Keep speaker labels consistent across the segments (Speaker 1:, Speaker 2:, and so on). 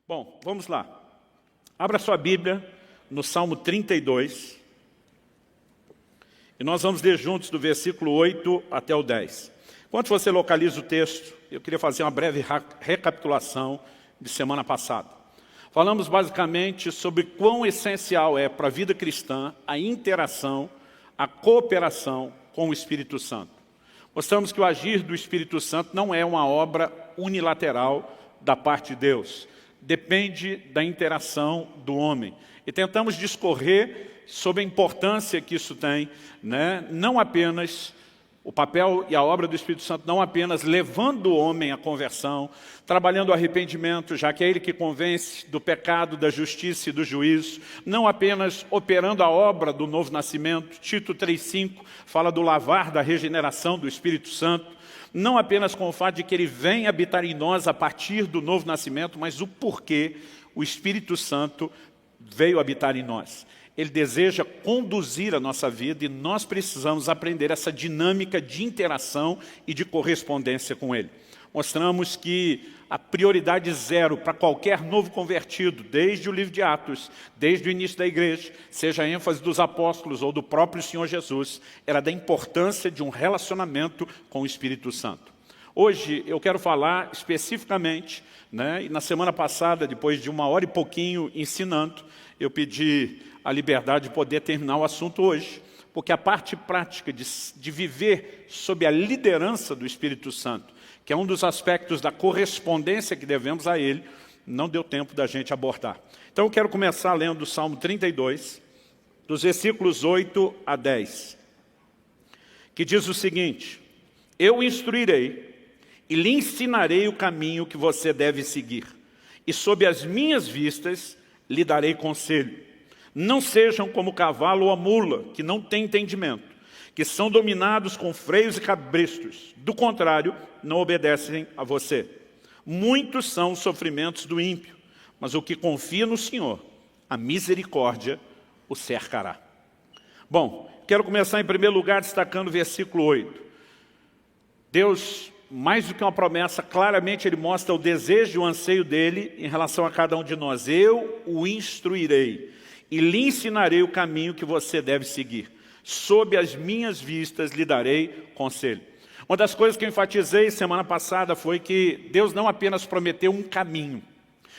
Speaker 1: Bom, vamos lá. Abra sua Bíblia no Salmo 32. E nós vamos ler juntos do versículo 8 até o 10. Enquanto você localiza o texto, eu queria fazer uma breve recapitulação de semana passada. Falamos basicamente sobre quão essencial é para a vida cristã a interação, a cooperação com o Espírito Santo. Mostramos que o agir do Espírito Santo não é uma obra unilateral da parte de Deus. Depende da interação do homem. E tentamos discorrer sobre a importância que isso tem, não apenas o papel e a obra do Espírito Santo, não apenas levando o homem à conversão, trabalhando o arrependimento, já que é ele que convence do pecado, da justiça e do juízo, não apenas operando a obra do novo nascimento. Tito 3,5 fala do lavar da regeneração do Espírito Santo, não apenas com o fato de que ele vem habitar em nós a partir do novo nascimento, mas o porquê o Espírito Santo veio habitar em nós. Ele deseja conduzir a nossa vida e nós precisamos aprender essa dinâmica de interação e de correspondência com Ele. Mostramos que a prioridade zero para qualquer novo convertido, desde o livro de Atos, desde o início da igreja, seja a ênfase dos apóstolos ou do próprio Senhor Jesus, era da importância de um relacionamento com o Espírito Santo. Hoje eu quero falar especificamente, e na semana passada, depois de 1 hora e pouquinho ensinando, eu pedi a liberdade de poder terminar o assunto hoje, porque a parte prática de viver sob a liderança do Espírito Santo, que é um dos aspectos da correspondência que devemos a Ele, não deu tempo da gente abordar. Então eu quero começar lendo o Salmo 32, dos versículos 8 a 10, que diz o seguinte: Eu o instruirei e lhe ensinarei o caminho que você deve seguir, e sob as minhas vistas lhe darei conselho. Não sejam como o cavalo ou a mula, que não têm entendimento, que são dominados com freios e cabrestos. Do contrário, não obedecem a você. Muitos são os sofrimentos do ímpio, mas o que confia no Senhor, a misericórdia o cercará. Bom, quero começar em primeiro lugar destacando o versículo 8. Deus, mais do que uma promessa, claramente Ele mostra o desejo e o anseio dEle em relação a cada um de nós. Eu o instruirei e lhe ensinarei o caminho que você deve seguir. Sob as minhas vistas lhe darei conselho. Uma das coisas que eu enfatizei semana passada foi que Deus não apenas prometeu um caminho,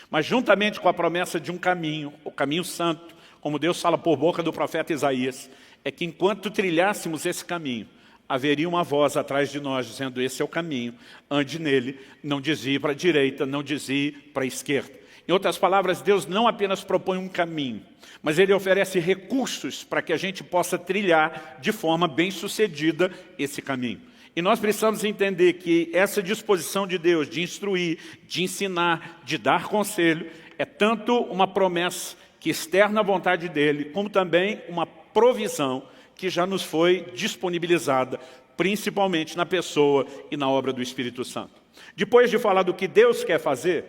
Speaker 1: mas juntamente com a promessa de um caminho, o caminho santo, como Deus fala por boca do profeta Isaías, é que enquanto trilhássemos esse caminho, haveria uma voz atrás de nós dizendo: esse é o caminho, ande nele, não desvie para a direita, não desvie para a esquerda. Em outras palavras, Deus não apenas propõe um caminho, mas Ele oferece recursos para que a gente possa trilhar de forma bem-sucedida esse caminho. E nós precisamos entender que essa disposição de Deus de instruir, de ensinar, de dar conselho, é tanto uma promessa que externa a vontade dEle, como também uma provisão que já nos foi disponibilizada, principalmente na pessoa e na obra do Espírito Santo. Depois de falar do que Deus quer fazer,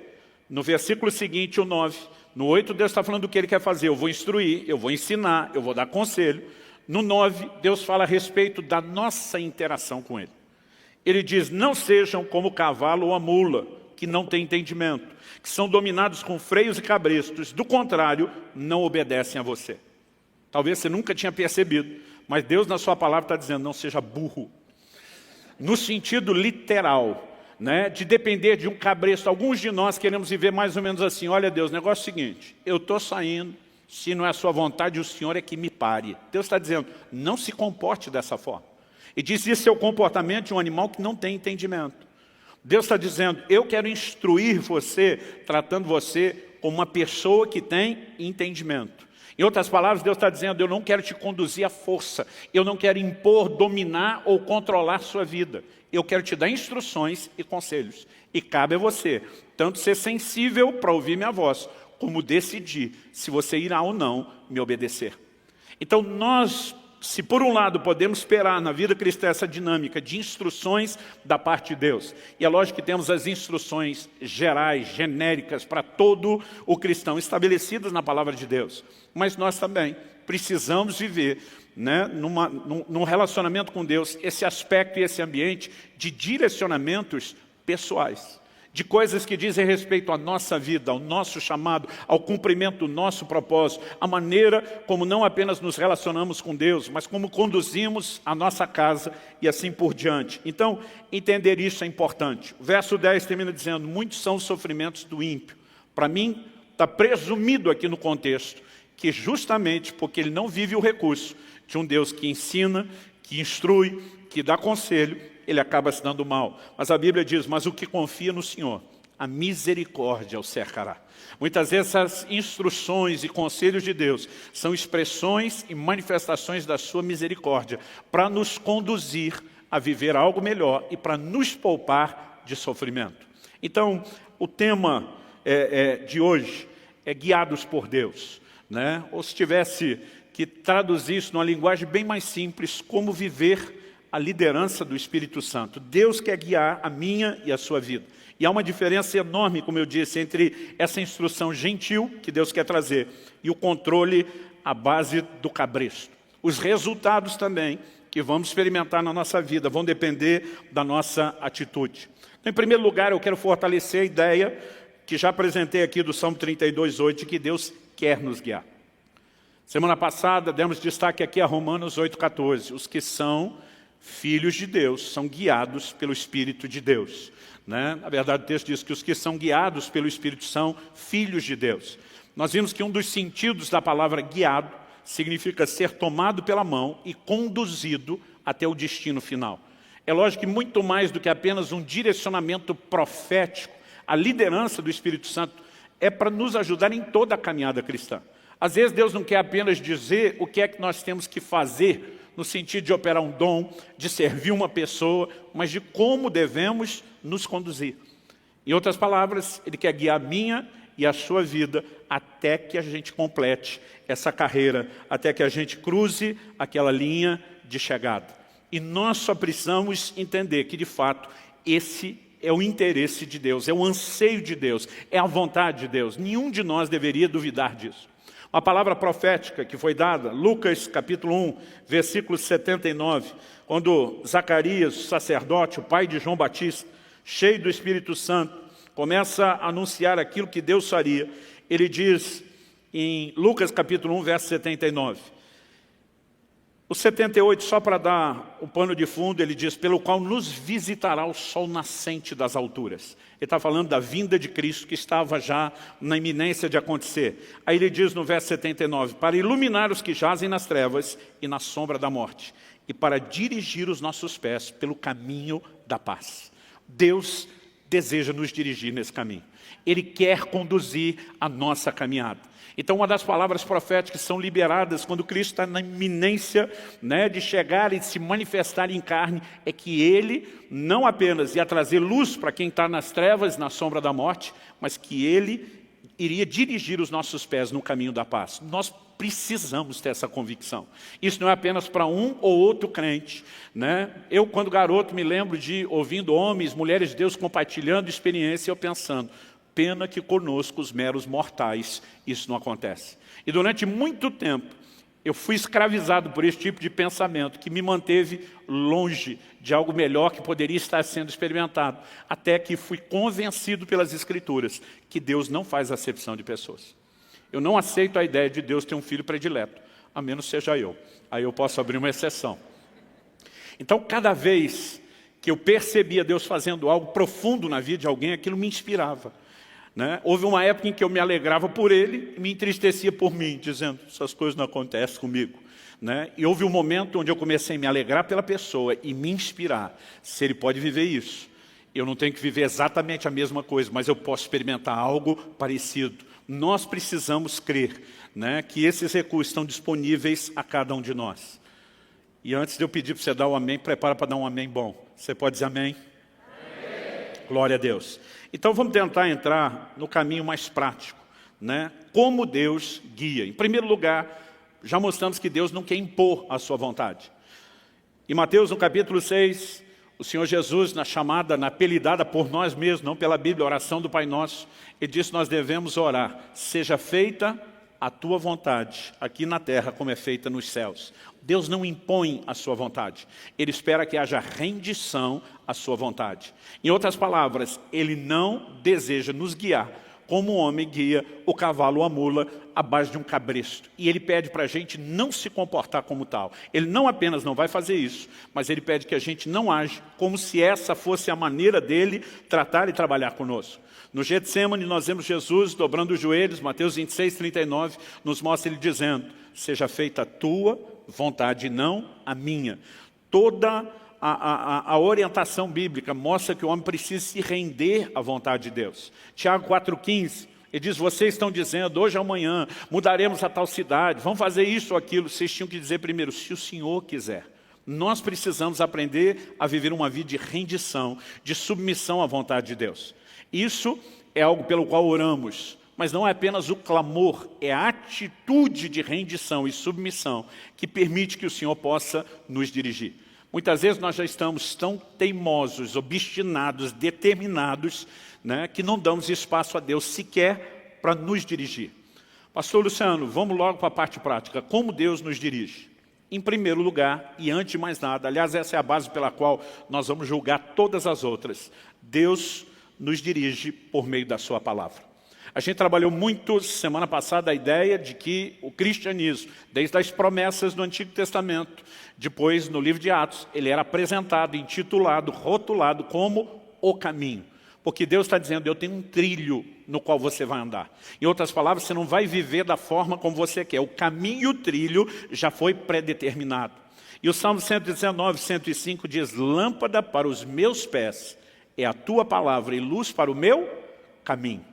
Speaker 1: no versículo seguinte, o 9, no 8, Deus está falando do que Ele quer fazer. Eu vou instruir, eu vou ensinar, eu vou dar conselho. No 9, Deus fala a respeito da nossa interação com Ele. Ele diz: não sejam como o cavalo ou a mula, que não têm entendimento, que são dominados com freios e cabrestos. Do contrário, não obedecem a você. Talvez você nunca tinha percebido, mas Deus na sua palavra está dizendo: não seja burro. No sentido literal, de depender de um cabresto. Alguns de nós queremos viver mais ou menos assim: olha Deus, o negócio é o seguinte, eu estou saindo, se não é a sua vontade, o Senhor é que me pare. Deus está dizendo: não se comporte dessa forma. E diz: isso é o comportamento de um animal que não tem entendimento. Deus está dizendo: eu quero instruir você, tratando você como uma pessoa que tem entendimento. Em outras palavras, Deus está dizendo: eu não quero te conduzir à força, eu não quero impor, dominar ou controlar sua vida. Eu quero te dar instruções e conselhos. E cabe a você, tanto ser sensível para ouvir minha voz, como decidir se você irá ou não me obedecer. Então nós, se por um lado podemos esperar na vida cristã essa dinâmica de instruções da parte de Deus, e é lógico que temos as instruções gerais, genéricas para todo o cristão, estabelecidas na palavra de Deus, mas nós também precisamos viver num relacionamento com Deus esse aspecto e esse ambiente de direcionamentos pessoais. de coisas que dizem respeito à nossa vida, ao nosso chamado, ao cumprimento do nosso propósito, a maneira como não apenas nos relacionamos com Deus, mas como conduzimos a nossa casa e assim por diante. Então, entender isso é importante. O verso 10 termina dizendo, muitos são os sofrimentos do ímpio. Para mim, está presumido aqui no contexto, que justamente porque ele não vive o recurso de um Deus que ensina, que instrui, que dá conselho, ele acaba se dando mal. Mas a Bíblia diz, mas o que confia no Senhor, a misericórdia o cercará. Muitas vezes essas instruções e conselhos de Deus são expressões e manifestações da sua misericórdia para nos conduzir a viver algo melhor e para nos poupar de sofrimento. Então, o tema de hoje é guiados por Deus, né? Ou se tivesse que traduzir isso numa linguagem bem mais simples, como viver a liderança do Espírito Santo. Deus quer guiar a minha e a sua vida. E há uma diferença enorme, como eu disse, entre essa instrução gentil que Deus quer trazer e o controle à base do cabresto. Os resultados também que vamos experimentar na nossa vida vão depender da nossa atitude. Então, em primeiro lugar, eu quero fortalecer a ideia que já apresentei aqui do Salmo 32:8, de que Deus quer nos guiar. Semana passada, demos destaque aqui a Romanos 8:14. Os que são filhos de Deus são guiados pelo Espírito de Deus, né? Na verdade, o texto diz que os que são guiados pelo Espírito são filhos de Deus. Nós vimos que um dos sentidos da palavra guiado significa ser tomado pela mão e conduzido até o destino final. É lógico que muito mais do que apenas um direcionamento profético, a liderança do Espírito Santo é para nos ajudar em toda a caminhada cristã. Às vezes Deus não quer apenas dizer o que é que nós temos que fazer, no sentido de operar um dom, de servir uma pessoa, mas de como devemos nos conduzir. Em outras palavras, Ele quer guiar a minha e a sua vida até que a gente complete essa carreira, até que a gente cruze aquela linha de chegada. E nós só precisamos entender que, de fato, esse é o interesse de Deus, é o anseio de Deus, é a vontade de Deus. Nenhum de nós deveria duvidar disso. Uma palavra profética que foi dada, Lucas capítulo 1, versículo 79, quando Zacarias, o sacerdote, o pai de João Batista, cheio do Espírito Santo, começa a anunciar aquilo que Deus faria. Ele diz em Lucas capítulo 1, verso 79. O 78, só para dar o pano de fundo, ele diz, pelo qual nos visitará o sol nascente das alturas. Ele está falando da vinda de Cristo que estava já na iminência de acontecer. Aí ele diz no verso 79, para iluminar os que jazem nas trevas e na sombra da morte, e para dirigir os nossos pés pelo caminho da paz. Deus deseja nos dirigir nesse caminho. Ele quer conduzir a nossa caminhada. Então, uma das palavras proféticas que são liberadas quando Cristo está na iminência, né, de chegar e de se manifestar em carne, é que Ele não apenas ia trazer luz para quem está nas trevas, na sombra da morte, mas que Ele iria dirigir os nossos pés no caminho da paz. Nós precisamos ter essa convicção. Isso não é apenas para um ou outro crente, né? Eu, quando garoto, me lembro de ouvindo homens, mulheres de Deus compartilhando experiência, eu pensando, pena que conosco, os meros mortais, isso não acontece. E durante muito tempo, eu fui escravizado por esse tipo de pensamento, que me manteve longe de algo melhor que poderia estar sendo experimentado, até que fui convencido pelas Escrituras que Deus não faz acepção de pessoas. Eu não aceito a ideia de Deus ter um filho predileto, a menos seja eu. Aí eu posso abrir uma exceção. Então, cada vez que eu percebia Deus fazendo algo profundo na vida de alguém, aquilo me inspirava. Né? Houve uma época em que eu me alegrava por ele e me entristecia por mim, dizendo, essas coisas não acontecem comigo. Né? E houve um momento onde eu comecei a me alegrar pela pessoa e me inspirar. Se ele pode viver isso, eu não tenho que viver exatamente a mesma coisa, mas eu posso experimentar algo parecido. Nós precisamos crer, né, que esses recursos estão disponíveis a cada um de nós. E antes de eu pedir para você dar um amém, prepara para dar um amém bom. Você pode dizer amém? Amém. Glória a Deus. Então vamos tentar entrar no caminho mais prático, né? Como Deus guia. Em primeiro lugar, já mostramos que Deus não quer impor a sua vontade. Em Mateus, no capítulo 6, o Senhor Jesus, na chamada, na apelidada por nós mesmos, não pela Bíblia, a oração do Pai Nosso, Ele disse que nós devemos orar, seja feita a tua vontade aqui na terra como é feita nos céus. Deus não impõe a sua vontade. Ele espera que haja rendição à sua vontade. Em outras palavras, Ele não deseja nos guiar como o homem guia o cavalo ou a mula à base de um cabresto. E Ele pede para a gente não se comportar como tal. Ele não apenas não vai fazer isso, mas Ele pede que a gente não age como se essa fosse a maneira dEle tratar e trabalhar conosco. No Getsêmani nós vemos Jesus dobrando os joelhos, Mateus 26, 39, nos mostra Ele dizendo: seja feita a tua vontade e não a minha. Toda a orientação bíblica mostra que o homem precisa se render à vontade de Deus. Tiago 4,15, ele diz: vocês estão dizendo, hoje ou amanhã, mudaremos a tal cidade, vamos fazer isso ou aquilo. Vocês tinham que dizer primeiro, se o Senhor quiser. Nós precisamos aprender a viver uma vida de rendição, de submissão à vontade de Deus. Isso é algo pelo qual oramos, mas não é apenas o clamor, é a atitude de rendição e submissão que permite que o Senhor possa nos dirigir. Muitas vezes nós já estamos tão teimosos, obstinados, determinados, né, que não damos espaço a Deus sequer para nos dirigir. Pastor Luciano, vamos logo para a parte prática. Como Deus nos dirige? Em primeiro lugar, e antes de mais nada, aliás, essa é a base pela qual nós vamos julgar todas as outras. Deus nos dirige por meio da sua palavra. A gente trabalhou muito semana passada a ideia de que o cristianismo, desde as promessas do Antigo Testamento, depois no livro de Atos, ele era apresentado, intitulado, rotulado como o caminho. Porque Deus está dizendo, eu tenho um trilho no qual você vai andar. Em outras palavras, você não vai viver da forma como você quer. O caminho e o trilho já foi predeterminado. E o Salmo 119, 105 diz: lâmpada para os meus pés é a tua palavra e luz para o meu caminho.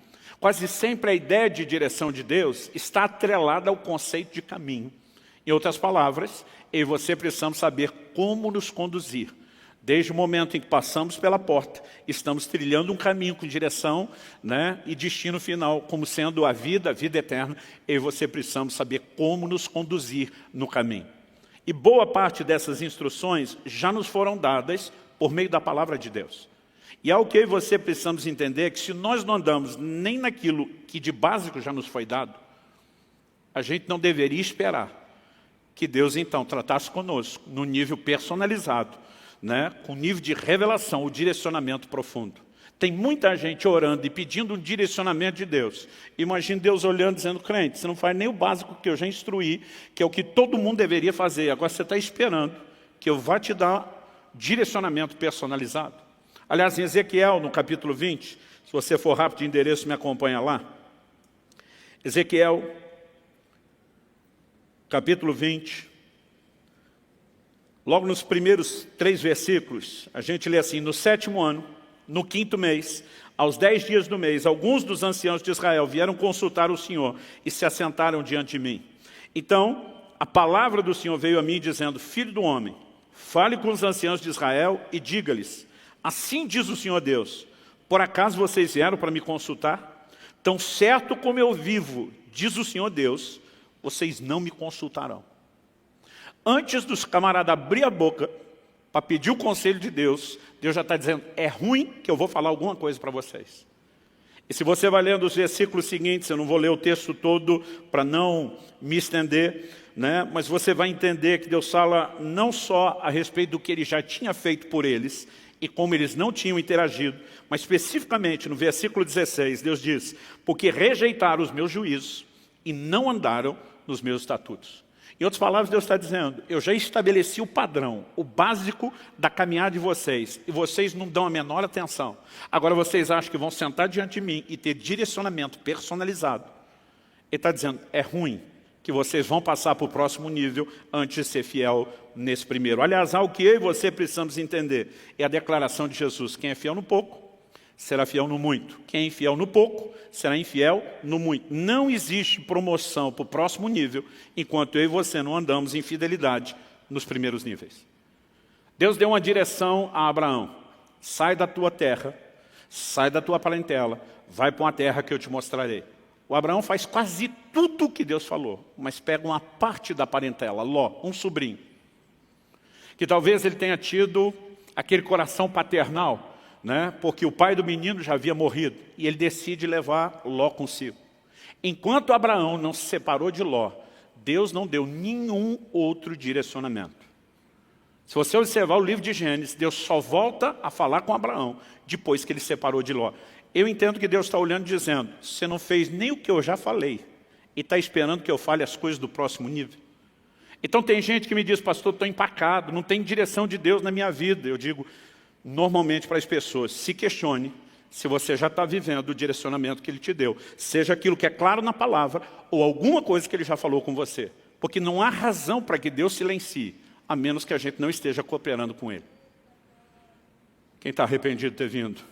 Speaker 1: Quase sempre a ideia de direção de Deus está atrelada ao conceito de caminho. Em outras palavras, eu e você precisamos saber como nos conduzir. Desde o momento em que passamos pela porta, estamos trilhando um caminho com direção, né, e destino final, como sendo a vida eterna. Eu e você precisamos saber como nos conduzir no caminho. E boa parte dessas instruções já nos foram dadas por meio da palavra de Deus. E algo que eu e você precisamos entender é que se nós não andamos nem naquilo que de básico já nos foi dado, a gente não deveria esperar que Deus então tratasse conosco no nível personalizado, né, com nível de revelação, o direcionamento profundo. Tem muita gente orando e pedindo um direcionamento de Deus. Imagine Deus olhando e dizendo: crente, você não faz nem o básico que eu já instruí, que é o que todo mundo deveria fazer. Agora você está esperando que eu vá te dar direcionamento personalizado. Aliás, em Ezequiel, no capítulo 20, se você for rápido de endereço, me acompanha lá. Ezequiel, capítulo 20. Logo nos primeiros 3 versículos, a gente lê assim: no 7º ano, no 5º mês, aos 10 dias do mês, alguns dos anciãos de Israel vieram consultar o Senhor e se assentaram diante de mim. Então, a palavra do Senhor veio a mim dizendo: filho do homem, fale com os anciãos de Israel e diga-lhes: assim diz o Senhor Deus, por acaso vocês vieram para me consultar? Tão certo como eu vivo, diz o Senhor Deus, vocês não me consultarão. Antes dos camaradas abrir a boca para pedir o conselho de Deus, Deus já está dizendo: é ruim que eu vou falar alguma coisa para vocês. E se você vai lendo os versículos seguintes, eu não vou ler o texto todo para não me estender, né? Mas você vai entender que Deus fala não só a respeito do que Ele já tinha feito por eles, e como eles não tinham interagido, mas especificamente no versículo 16, Deus diz: porque rejeitaram os meus juízos e não andaram nos meus estatutos. Em outras palavras, Deus está dizendo: eu já estabeleci o padrão, o básico da caminhada de vocês, e vocês não dão a menor atenção. Agora vocês acham que vão sentar diante de mim e ter direcionamento personalizado. Ele está dizendo: é ruim que vocês vão passar para o próximo nível antes de ser fiel nesse primeiro. Aliás, algo que eu e você precisamos entender é a declaração de Jesus: quem é fiel no pouco, será fiel no muito. Quem é infiel no pouco, será infiel no muito. Não existe promoção para o próximo nível enquanto eu e você não andamos em fidelidade nos primeiros níveis. Deus deu uma direção a Abraão: sai da tua terra, sai da tua parentela, vai para uma terra que eu te mostrarei. O Abraão faz quase tudo o que Deus falou, mas pega uma parte da parentela, Ló, um sobrinho, que talvez ele tenha tido aquele coração paternal, né? Porque o pai do menino já havia morrido, e ele decide levar Ló consigo. Enquanto Abraão não se separou de Ló, Deus não deu nenhum outro direcionamento. Se você observar o livro de Gênesis, Deus só volta a falar com Abraão depois que ele se separou de Ló. Eu entendo que Deus está olhando e dizendo, você não fez nem o que eu já falei e está esperando que eu fale as coisas do próximo nível. Então tem gente que me diz, pastor, estou empacado, não tem direção de Deus na minha vida. Eu digo, normalmente para as pessoas, se questione se você já está vivendo o direcionamento que Ele te deu. Seja aquilo que é claro na palavra ou alguma coisa que Ele já falou com você. Porque não há razão para que Deus silencie, a menos que a gente não esteja cooperando com Ele. Quem está arrependido de ter vindo?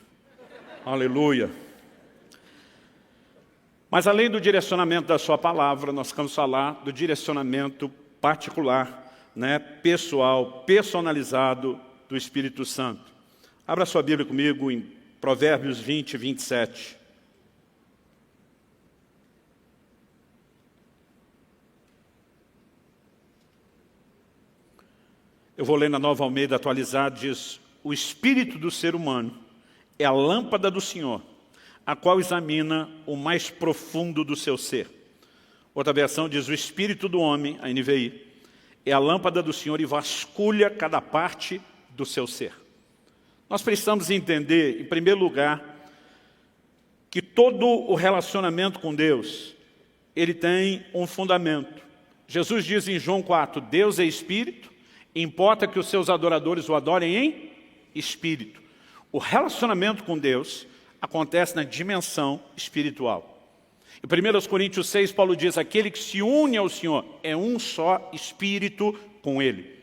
Speaker 1: Aleluia. Mas além do direcionamento da sua palavra, nós vamos falar do direcionamento particular, pessoal, personalizado do Espírito Santo. Abra sua Bíblia comigo em Provérbios 20, 27. Eu vou ler na Nova Almeida atualizada, diz, o espírito do ser humano é a lâmpada do Senhor, a qual examina o mais profundo do seu ser. Outra versão diz, o espírito do homem, a NVI, é a lâmpada do Senhor e vasculha cada parte do seu ser. Nós precisamos entender, em primeiro lugar, que todo o relacionamento com Deus, ele tem um fundamento. Jesus diz em João 4, Deus é espírito, importa que os seus adoradores o adorem em espírito. O relacionamento com Deus acontece na dimensão espiritual. Em 1 Coríntios 6, Paulo diz, aquele que se une ao Senhor é um só espírito com Ele.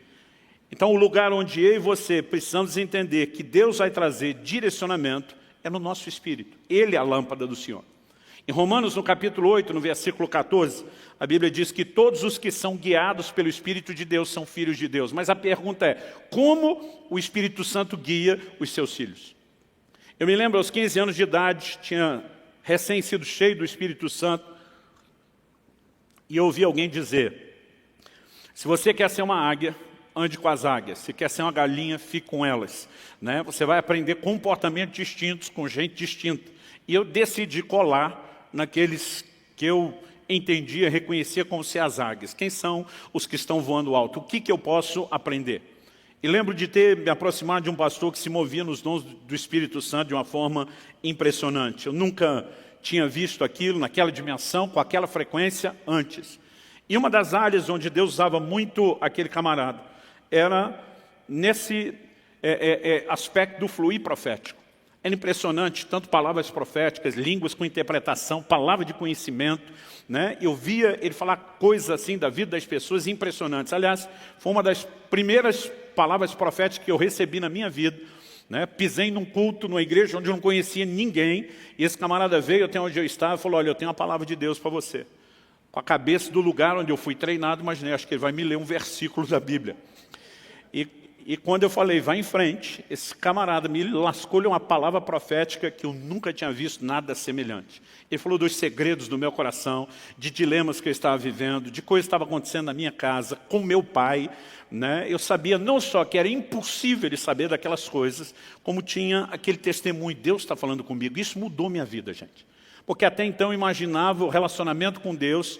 Speaker 1: Então o lugar onde eu e você precisamos entender que Deus vai trazer direcionamento é no nosso espírito. Ele é a lâmpada do Senhor. Em Romanos, no capítulo 8, no versículo 14, a Bíblia diz que todos os que são guiados pelo Espírito de Deus são filhos de Deus. Mas a pergunta é, como o Espírito Santo guia os seus filhos? Eu me lembro, aos 15 anos de idade, tinha recém sido cheio do Espírito Santo, e eu ouvi alguém dizer, se você quer ser uma águia, ande com as águias. Se quer ser uma galinha, fique com elas. Você vai aprender comportamentos distintos com gente distinta. E eu decidi colar naqueles que eu entendia, reconhecia como ser as águias. Quem são os que estão voando alto? O que eu posso aprender? E lembro de ter me aproximado de um pastor que se movia nos dons do Espírito Santo de uma forma impressionante. Eu nunca tinha visto aquilo naquela dimensão, com aquela frequência antes. E uma das áreas onde Deus usava muito aquele camarada era nesse aspecto do fluir profético. Era impressionante, tanto palavras proféticas, línguas com interpretação, palavra de conhecimento. Eu via ele falar coisas assim da vida das pessoas impressionantes. Aliás, foi uma das primeiras palavras proféticas que eu recebi na minha vida. Pisei num culto, numa igreja onde eu não conhecia ninguém, e esse camarada veio até onde eu estava e falou, olha, eu tenho uma palavra de Deus para você. Com a cabeça do lugar onde eu fui treinado, imaginei, acho que ele vai me ler um versículo da Bíblia. E quando eu falei, vai em frente, esse camarada me lascou-lhe uma palavra profética que eu nunca tinha visto nada semelhante. Ele falou dos segredos do meu coração, de dilemas que eu estava vivendo, de coisas que estavam acontecendo na minha casa, com meu pai. Eu sabia não só que era impossível ele saber daquelas coisas, como tinha aquele testemunho, Deus está falando comigo. Isso mudou minha vida, gente. Porque até então eu imaginava o relacionamento com Deus,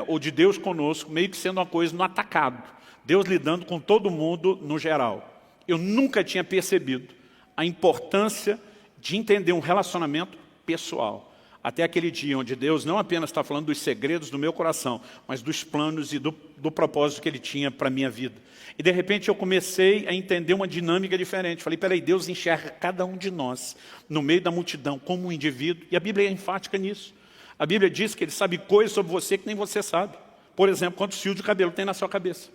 Speaker 1: ou de Deus conosco, meio que sendo uma coisa no atacado. Deus lidando com todo mundo no geral. Eu nunca tinha percebido a importância de entender um relacionamento pessoal. Até aquele dia onde Deus não apenas está falando dos segredos do meu coração, mas dos planos e do propósito que Ele tinha para a minha vida. E de repente eu comecei a entender uma dinâmica diferente. Falei, peraí, Deus enxerga cada um de nós no meio da multidão como um indivíduo. E a Bíblia é enfática nisso. A Bíblia diz que Ele sabe coisas sobre você que nem você sabe. Por exemplo, quantos fios de cabelo tem na sua cabeça?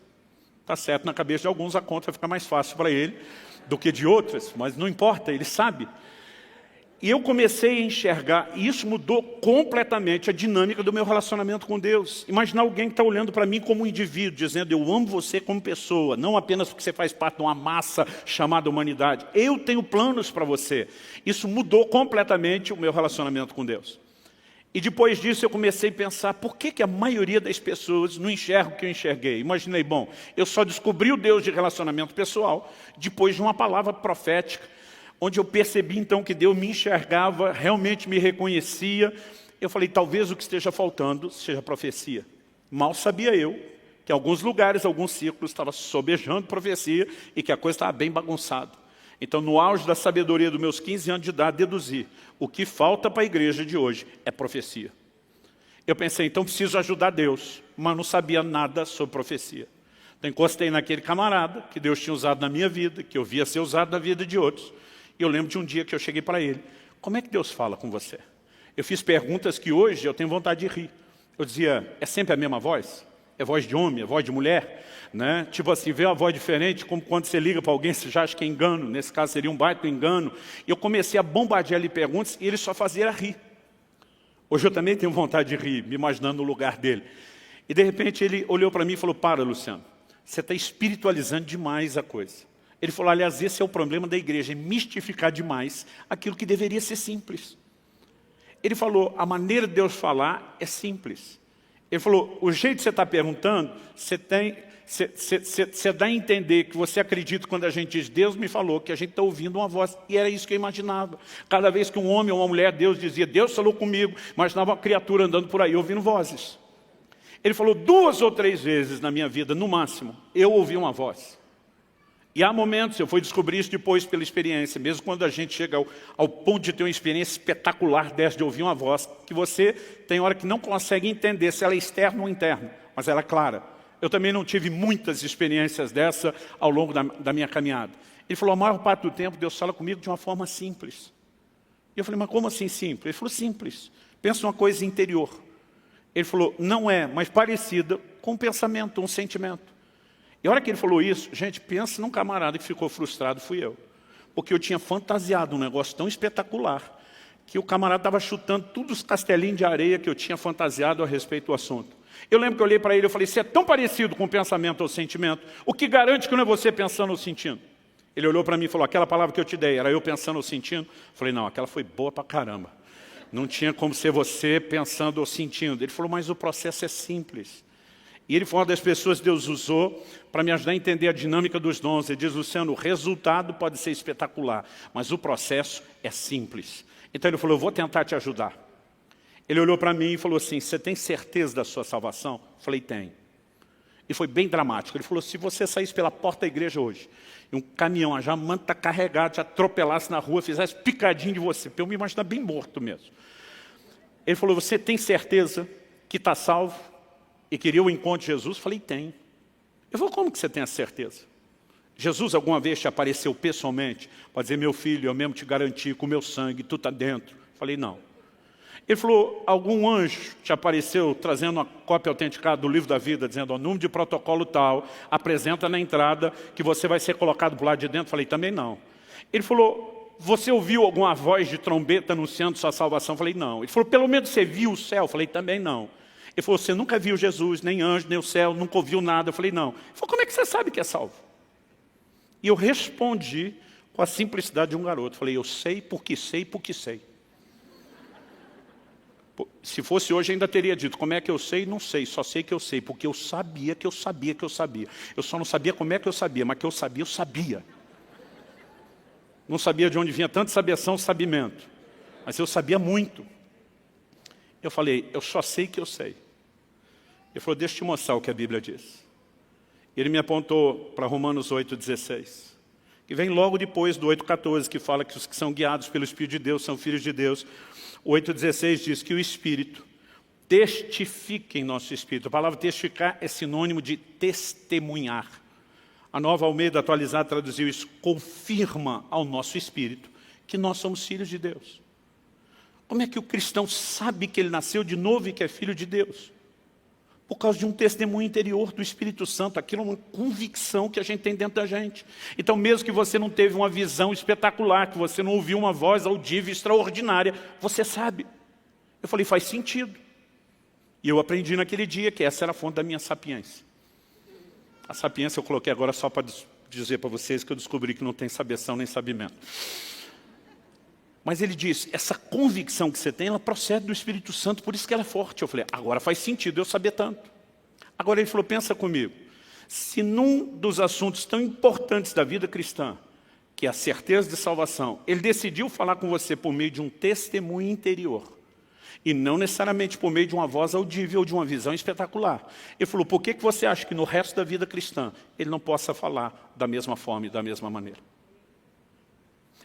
Speaker 1: Está certo, na cabeça de alguns a conta fica mais fácil para ele do que de outros, mas não importa, ele sabe. E eu comecei a enxergar, e isso mudou completamente a dinâmica do meu relacionamento com Deus. Imaginar alguém que está olhando para mim como um indivíduo, dizendo, eu amo você como pessoa, não apenas porque você faz parte de uma massa chamada humanidade. Eu tenho planos para você. Isso mudou completamente o meu relacionamento com Deus. E depois disso eu comecei a pensar, por que a maioria das pessoas não enxerga o que eu enxerguei? Imaginei, bom, eu só descobri o Deus de relacionamento pessoal depois de uma palavra profética, onde eu percebi então que Deus me enxergava, realmente me reconhecia, Eu falei, talvez o que esteja faltando seja profecia. Mal sabia eu que em alguns lugares, alguns círculos, estava sobejando profecia e que a coisa estava bem bagunçada. Então, no auge da sabedoria dos meus 15 anos de idade, deduzi, o que falta para a igreja de hoje é profecia. Eu pensei, então preciso ajudar Deus, mas não sabia nada sobre profecia. Então, encostei naquele camarada que Deus tinha usado na minha vida, que eu via ser usado na vida de outros. E eu lembro de um dia que eu cheguei para ele, como é que Deus fala com você? Eu fiz perguntas que hoje eu tenho vontade de rir. Eu dizia, é sempre a mesma voz? É voz de homem, é voz de mulher? Né? Tipo assim, vê uma voz diferente, como quando você liga para alguém, você já acha que é engano. Nesse caso seria um baita engano. E eu comecei a bombardear ele perguntas e ele só fazia rir. Hoje eu também tenho vontade de rir, me imaginando no lugar dele. E de repente ele olhou para mim e falou, para, Luciano, você está espiritualizando demais a coisa. Ele falou, aliás, esse é o problema da igreja, é mistificar demais aquilo que deveria ser simples. Ele falou, a maneira de Deus falar é simples. Ele falou, o jeito que você está perguntando, você dá a entender que você acredita quando a gente diz, Deus me falou, que a gente está ouvindo uma voz. E era isso que eu imaginava. Cada vez que um homem ou uma mulher, Deus dizia, Deus falou comigo, imaginava uma criatura andando por aí, ouvindo vozes. Ele falou, 2 ou 3 vezes na minha vida, no máximo, eu ouvi uma voz. E há momentos, eu fui descobrir isso depois pela experiência, mesmo quando a gente chega ao ponto de ter uma experiência espetacular dessa, de ouvir uma voz, que você tem hora que não consegue entender se ela é externa ou interna, mas ela é clara. Eu também não tive muitas experiências dessa ao longo da minha caminhada. Ele falou, a maior parte do tempo Deus fala comigo de uma forma simples. E eu falei, mas como assim simples? Ele falou, simples. Pensa numa coisa interior. Ele falou, não é, mas parecida com um pensamento, um sentimento. E a hora que ele falou isso, gente, pensa num camarada que ficou frustrado, fui eu. Porque eu tinha fantasiado um negócio tão espetacular, que o camarada estava chutando todos os castelinhos de areia que eu tinha fantasiado a respeito do assunto. Eu lembro que eu olhei para ele e falei, você é tão parecido com o pensamento ou sentimento, o que garante que não é você pensando ou sentindo? Ele olhou para mim e falou, aquela palavra que eu te dei, era eu pensando ou sentindo? Eu falei, não, aquela foi boa pra caramba. Não tinha como ser você pensando ou sentindo. Ele falou, mas o processo é simples. E ele foi uma das pessoas que Deus usou para me ajudar a entender a dinâmica dos dons. Ele diz, Luciano, o resultado pode ser espetacular, mas o processo é simples. Então ele falou, eu vou tentar te ajudar. Ele olhou para mim e falou assim, você tem certeza da sua salvação? Eu falei, tenho. E foi bem dramático. Ele falou, se você saísse pela porta da igreja hoje, e um caminhão, a jamanta carregado, te atropelasse na rua, fizesse picadinho de você, para eu me imaginar bem morto mesmo. Ele falou, você tem certeza que está salvo? E queria o encontro de Jesus? Eu falei, tem. Eu falei, como que você tem a certeza? Jesus alguma vez te apareceu pessoalmente para dizer, meu filho, eu mesmo te garanti com o meu sangue, tu está dentro? Eu falei, não. Ele falou, algum anjo te apareceu trazendo uma cópia autenticada do livro da vida, dizendo, o número de protocolo tal, apresenta na entrada que você vai ser colocado para o lado de dentro? Eu falei, também não. Ele falou, você ouviu alguma voz de trombeta anunciando sua salvação? Eu falei, não. Ele falou, pelo menos você viu o céu? Eu falei, também não. Ele falou, você nunca viu Jesus, nem anjo, nem o céu, nunca ouviu nada. Eu falei, não. Ele falou, como é que você sabe que é salvo? E eu respondi com a simplicidade de um garoto. Eu falei, eu sei porque sei porque sei. Se fosse hoje, ainda teria dito, como é que eu sei? Não sei, só sei que eu sei, porque eu sabia que eu sabia que eu sabia. Eu só não sabia como é que eu sabia, mas que eu sabia. Não sabia de onde vinha tanta sabeção, sabimento. Mas eu sabia muito. Eu falei, eu só sei que eu sei. Ele falou, deixa eu te mostrar o que a Bíblia diz. Ele me apontou para Romanos 8,16, que vem logo depois do 8,14, que fala que os que são guiados pelo Espírito de Deus são filhos de Deus. O 8,16 diz que o Espírito testifica em nosso Espírito. A palavra testificar é sinônimo de testemunhar. A Nova Almeida atualizada traduziu isso, confirma ao nosso Espírito que nós somos filhos de Deus. Como é que o cristão sabe que ele nasceu de novo e que é filho de Deus? Por causa de um testemunho interior do Espírito Santo. Aquilo é uma convicção que a gente tem dentro da gente. Então, mesmo que você não teve uma visão espetacular, que você não ouviu uma voz audível extraordinária, você sabe. Eu falei, faz sentido. E eu aprendi naquele dia que essa era a fonte da minha sapiência. A sapiência eu coloquei agora só para dizer para vocês que eu descobri que não tem sabeção nem sabimento. Mas ele diz, essa convicção que você tem, ela procede do Espírito Santo, por isso que ela é forte. Eu falei, agora faz sentido eu saber tanto. Agora ele falou, pensa comigo, se num dos assuntos tão importantes da vida cristã, que é a certeza de salvação, ele decidiu falar com você por meio de um testemunho interior, E não necessariamente por meio de uma voz audível ou de uma visão espetacular. Ele falou, por que você acha que no resto da vida cristã ele não possa falar da mesma forma e da mesma maneira?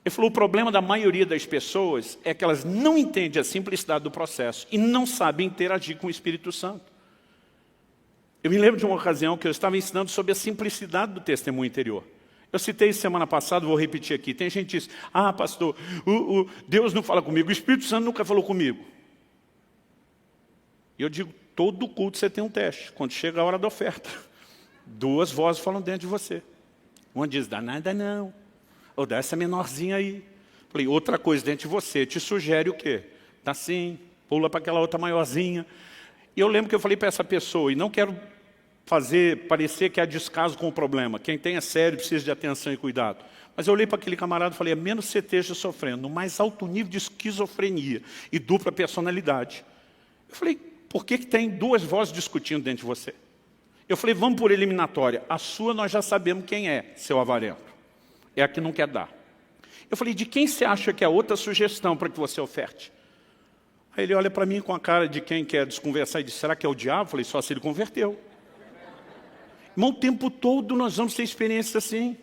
Speaker 1: Ele falou, o problema da maioria das pessoas é que elas não entendem a simplicidade do processo e não sabem interagir com o Espírito Santo. Eu me lembro de uma ocasião que eu estava ensinando sobre a simplicidade do testemunho interior. Eu citei semana passada, vou repetir aqui. Tem gente que diz, pastor, Deus não fala comigo, o Espírito Santo nunca falou comigo. E eu digo, todo culto você tem um teste. Quando chega a hora da oferta, 2 vozes falam dentro de você. Uma diz, dá nada não. Ou dá essa menorzinha aí. Falei, outra coisa dentro de você te sugere o quê? Tá assim, pula para aquela outra maiorzinha. E eu lembro que eu falei para essa pessoa, e não quero parecer que há descaso com o problema. Quem tem é sério, precisa de atenção e cuidado. Mas eu olhei para aquele camarada e falei, a menos você esteja sofrendo no mais alto nível de esquizofrenia e dupla personalidade. Eu falei, por que tem 2 vozes discutindo dentro de você? Eu falei, vamos por eliminatória. A sua nós já sabemos quem é, seu avarento. É a que não quer dar. Eu falei, de quem você acha que é outra sugestão para que você oferte? Aí ele olha para mim com a cara de quem quer desconversar e diz, será que é o diabo? Eu falei, só se ele converteu. Irmão, o tempo todo nós vamos ter experiências assim.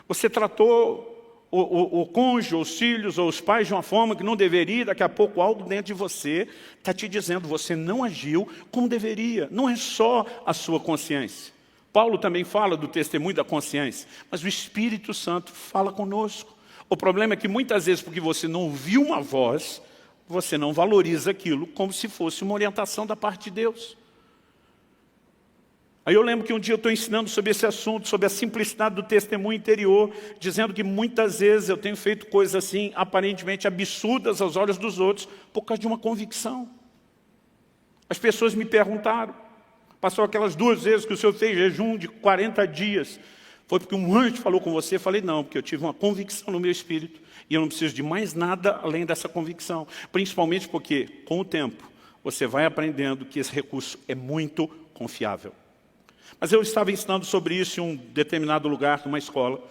Speaker 1: Você tratou o cônjuge, os filhos ou os pais de uma forma que não deveria, daqui a pouco algo dentro de você está te dizendo, você não agiu como deveria. Não é só a sua consciência. Paulo também fala do testemunho da consciência, mas o Espírito Santo fala conosco. O problema é que muitas vezes, porque você não ouviu uma voz, você não valoriza aquilo como se fosse uma orientação da parte de Deus. Aí eu lembro que um dia eu estou ensinando sobre esse assunto, sobre a simplicidade do testemunho interior, dizendo que muitas vezes eu tenho feito coisas assim, aparentemente absurdas aos olhos dos outros, por causa de uma convicção. As pessoas me perguntaram, passou aquelas 2 vezes que o senhor fez jejum de 40 dias, foi porque um anjo falou com você? Eu falei, não, porque eu tive uma convicção no meu espírito, e eu não preciso de mais nada além dessa convicção. Principalmente porque, com o tempo, você vai aprendendo que esse recurso é muito confiável. Mas eu estava ensinando sobre isso em um determinado lugar, numa escola.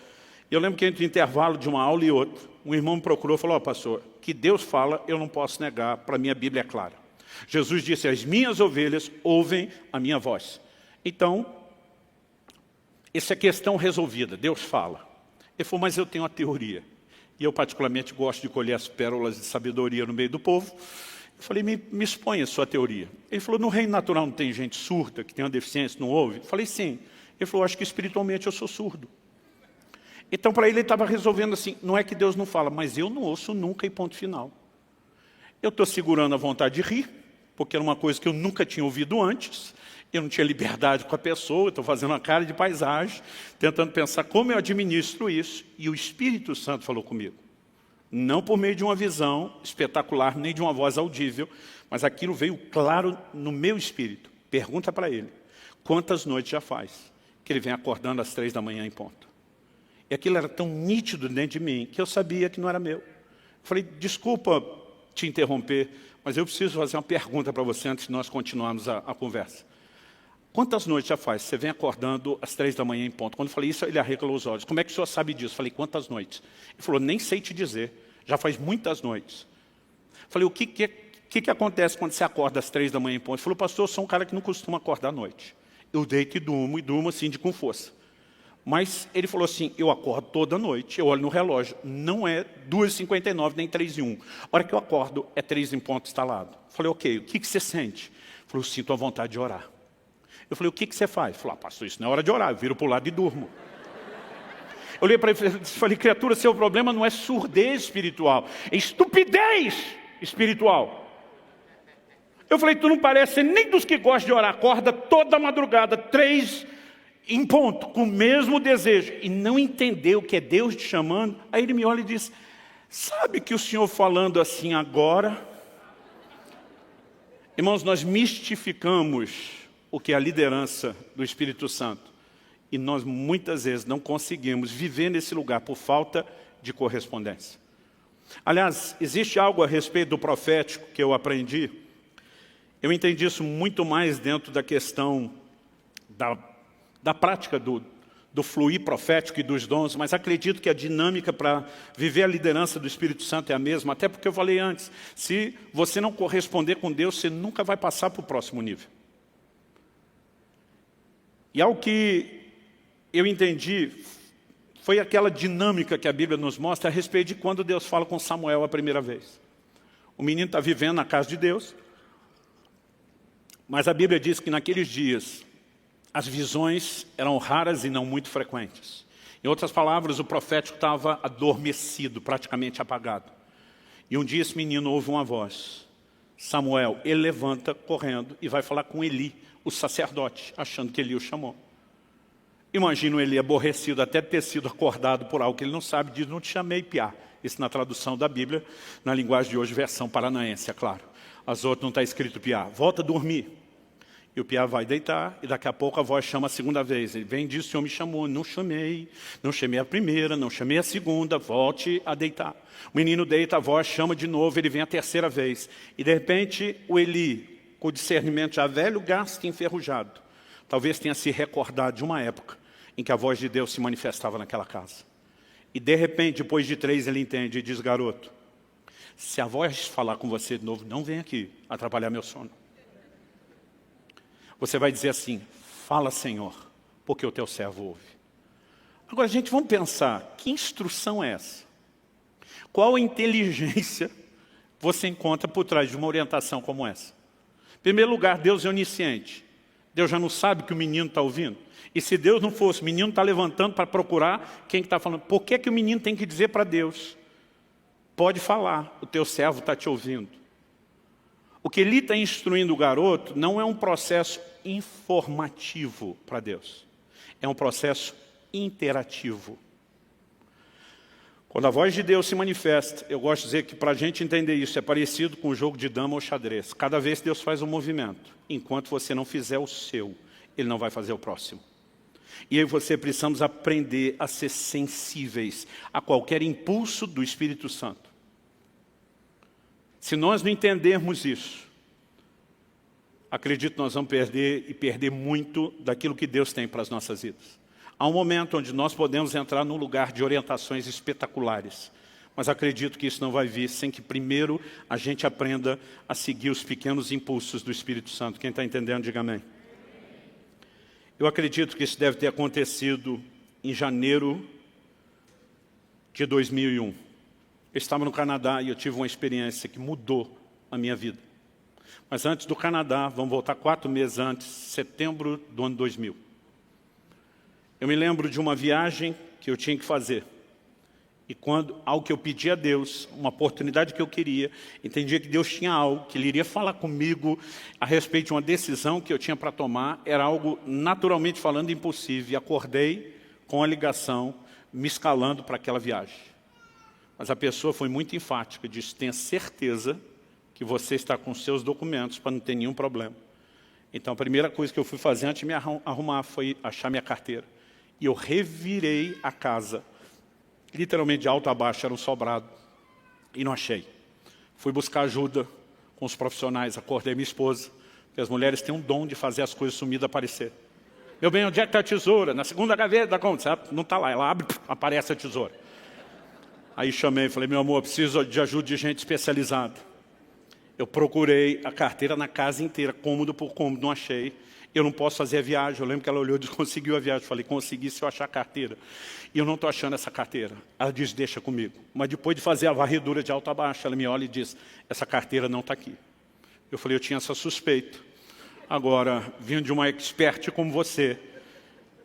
Speaker 1: E eu lembro que entre o intervalo de uma aula e outra, um irmão me procurou e falou, pastor, que Deus fala, eu não posso negar, para mim a Bíblia é clara. Jesus disse, as minhas ovelhas ouvem a minha voz. Então, essa é a questão resolvida, Deus fala. Ele falou, mas eu tenho uma teoria. E eu particularmente gosto de colher as pérolas de sabedoria no meio do povo. Eu falei, me exponha a sua teoria. Ele falou, no reino natural não tem gente surda, que tem uma deficiência, não ouve? Eu falei, sim. Ele falou, acho que espiritualmente eu sou surdo. Então, para ele estava resolvendo assim, não é que Deus não fala, mas eu não ouço nunca e ponto final. Eu estou segurando a vontade de rir, porque era uma coisa que eu nunca tinha ouvido antes. Eu não tinha liberdade com a pessoa, estou fazendo uma cara de paisagem, tentando pensar como eu administro isso. E o Espírito Santo falou comigo. Não por meio de uma visão espetacular, nem de uma voz audível, mas aquilo veio claro no meu espírito. Pergunta para ele, quantas noites já faz que ele vem acordando às 3 da manhã em ponto? E aquilo era tão nítido dentro de mim, que eu sabia que não era meu. Eu falei, desculpa te interromper, mas eu preciso fazer uma pergunta para você antes de nós continuarmos a conversa. Quantas noites já faz? Você vem acordando às 3 da manhã em ponto. Quando eu falei isso, ele arregalou os olhos. Como é que o senhor sabe disso? Eu falei, quantas noites? Ele falou, nem sei te dizer. Já faz muitas noites. Eu falei, o que acontece quando você acorda às 3 da manhã em ponto? Ele falou, pastor, eu sou um cara que não costuma acordar à noite. Eu deito e durmo assim com força. Mas ele falou assim, eu acordo toda noite, eu olho no relógio, não é 2h59 nem 3h01. A hora que eu acordo é 3 em ponto instalado. Eu falei, ok, o que você sente? Ele falou, eu sinto a vontade de orar. Eu falei, o que você faz? Ele falou, pastor, isso não é hora de orar, eu viro para o lado e durmo. Eu olhei para ele e falei, criatura, seu problema não é surdez espiritual, é estupidez espiritual. Eu falei, tu não parece ser nem dos que gostam de orar, acorda toda madrugada, 3 em ponto, com o mesmo desejo, e não entendeu que é Deus te chamando. Aí ele me olha e diz, sabe que o senhor falando assim agora? Irmãos, nós mistificamos o que é a liderança do Espírito Santo. E nós muitas vezes não conseguimos viver nesse lugar por falta de correspondência. Aliás, existe algo a respeito do profético que eu aprendi. Eu entendi isso muito mais dentro da questão da prática do do fluir profético e dos dons, mas acredito que a dinâmica para viver a liderança do Espírito Santo é a mesma, até porque eu falei antes, se você não corresponder com Deus, você nunca vai passar para o próximo nível. E algo que eu entendi foi aquela dinâmica que a Bíblia nos mostra a respeito de quando Deus fala com Samuel a primeira vez. O menino está vivendo na casa de Deus, mas a Bíblia diz que naqueles dias as visões eram raras e não muito frequentes. Em outras palavras, o profético estava adormecido, praticamente apagado. E um dia esse menino ouve uma voz. Samuel, ele levanta correndo e vai falar com Eli, o sacerdote, achando que Eli o chamou. Imagino ele aborrecido até ter sido acordado por algo que ele não sabe, diz, não te chamei, piá. Isso na tradução da Bíblia, na linguagem de hoje, versão paranaense, é claro. As outras não está escrito piá. Volta a dormir. E o piá vai deitar, e daqui a pouco a voz chama a segunda vez. Ele vem e diz, o Senhor me chamou, não chamei a primeira, não chamei a segunda, volte a deitar. O menino deita, a voz chama de novo, ele vem a terceira vez. E de repente o Eli, com o discernimento já velho, gasto e enferrujado, talvez tenha se recordado de uma época em que a voz de Deus se manifestava naquela casa. E de repente, depois de 3, ele entende e diz, garoto, se a voz falar com você de novo, não vem aqui atrapalhar meu sono. Você vai dizer assim, fala Senhor, porque o teu servo ouve. Agora, gente, vamos pensar, que instrução é essa? Qual inteligência você encontra por trás de uma orientação como essa? Em primeiro lugar, Deus é onisciente. Deus já não sabe que o menino está ouvindo. E se Deus não fosse, o menino está levantando para procurar quem está falando. Por que o menino tem que dizer para Deus? Pode falar, o teu servo está te ouvindo. O que ele está instruindo o garoto não é um processo informativo para Deus. É um processo interativo. Quando a voz de Deus se manifesta, eu gosto de dizer que para a gente entender isso é parecido com o jogo de dama ou xadrez. Cada vez Deus faz um movimento, enquanto você não fizer o seu, Ele não vai fazer o próximo. E eu e você precisamos aprender a ser sensíveis a qualquer impulso do Espírito Santo. Se nós não entendermos isso, acredito que nós vamos perder muito daquilo que Deus tem para as nossas vidas. Há um momento onde nós podemos entrar num lugar de orientações espetaculares, mas acredito que isso não vai vir sem que primeiro a gente aprenda a seguir os pequenos impulsos do Espírito Santo. Quem está entendendo, diga amém. Eu acredito que isso deve ter acontecido em janeiro de 2001. Eu estava no Canadá e eu tive uma experiência que mudou a minha vida. Mas antes do Canadá, vamos voltar 4 meses antes, setembro do ano 2000. Eu me lembro de uma viagem que eu tinha que fazer. E quando algo que eu pedi a Deus, uma oportunidade que eu queria, entendia que Deus tinha algo, que Ele iria falar comigo a respeito de uma decisão que eu tinha para tomar, era algo naturalmente falando impossível. E acordei com a ligação, me escalando para aquela viagem. Mas a pessoa foi muito enfática, disse, tenha certeza que você está com seus documentos para não ter nenhum problema. Então a primeira coisa que eu fui fazer antes de me arrumar foi achar minha carteira. E eu revirei a casa, literalmente de alto a baixo, era um sobrado, e não achei. Fui buscar ajuda com os profissionais, acordei minha esposa, porque as mulheres têm um dom de fazer as coisas sumidas aparecer. Meu bem, onde é que está a tesoura? Na segunda gaveta, não está lá, ela abre, aparece a tesoura. Aí chamei, falei, meu amor, preciso de ajuda de gente especializada. Eu procurei a carteira na casa inteira, cômodo por cômodo, não achei. Eu não posso fazer a viagem. Eu lembro que ela olhou e disse, conseguiu a viagem. Eu falei, consegui se eu achar a carteira. E eu não estou achando essa carteira. Ela disse, deixa comigo. Mas depois de fazer a varredura de alto a baixo, ela me olha e diz, essa carteira não está aqui. Eu falei, eu tinha essa suspeita. Agora, vindo de uma expert como você,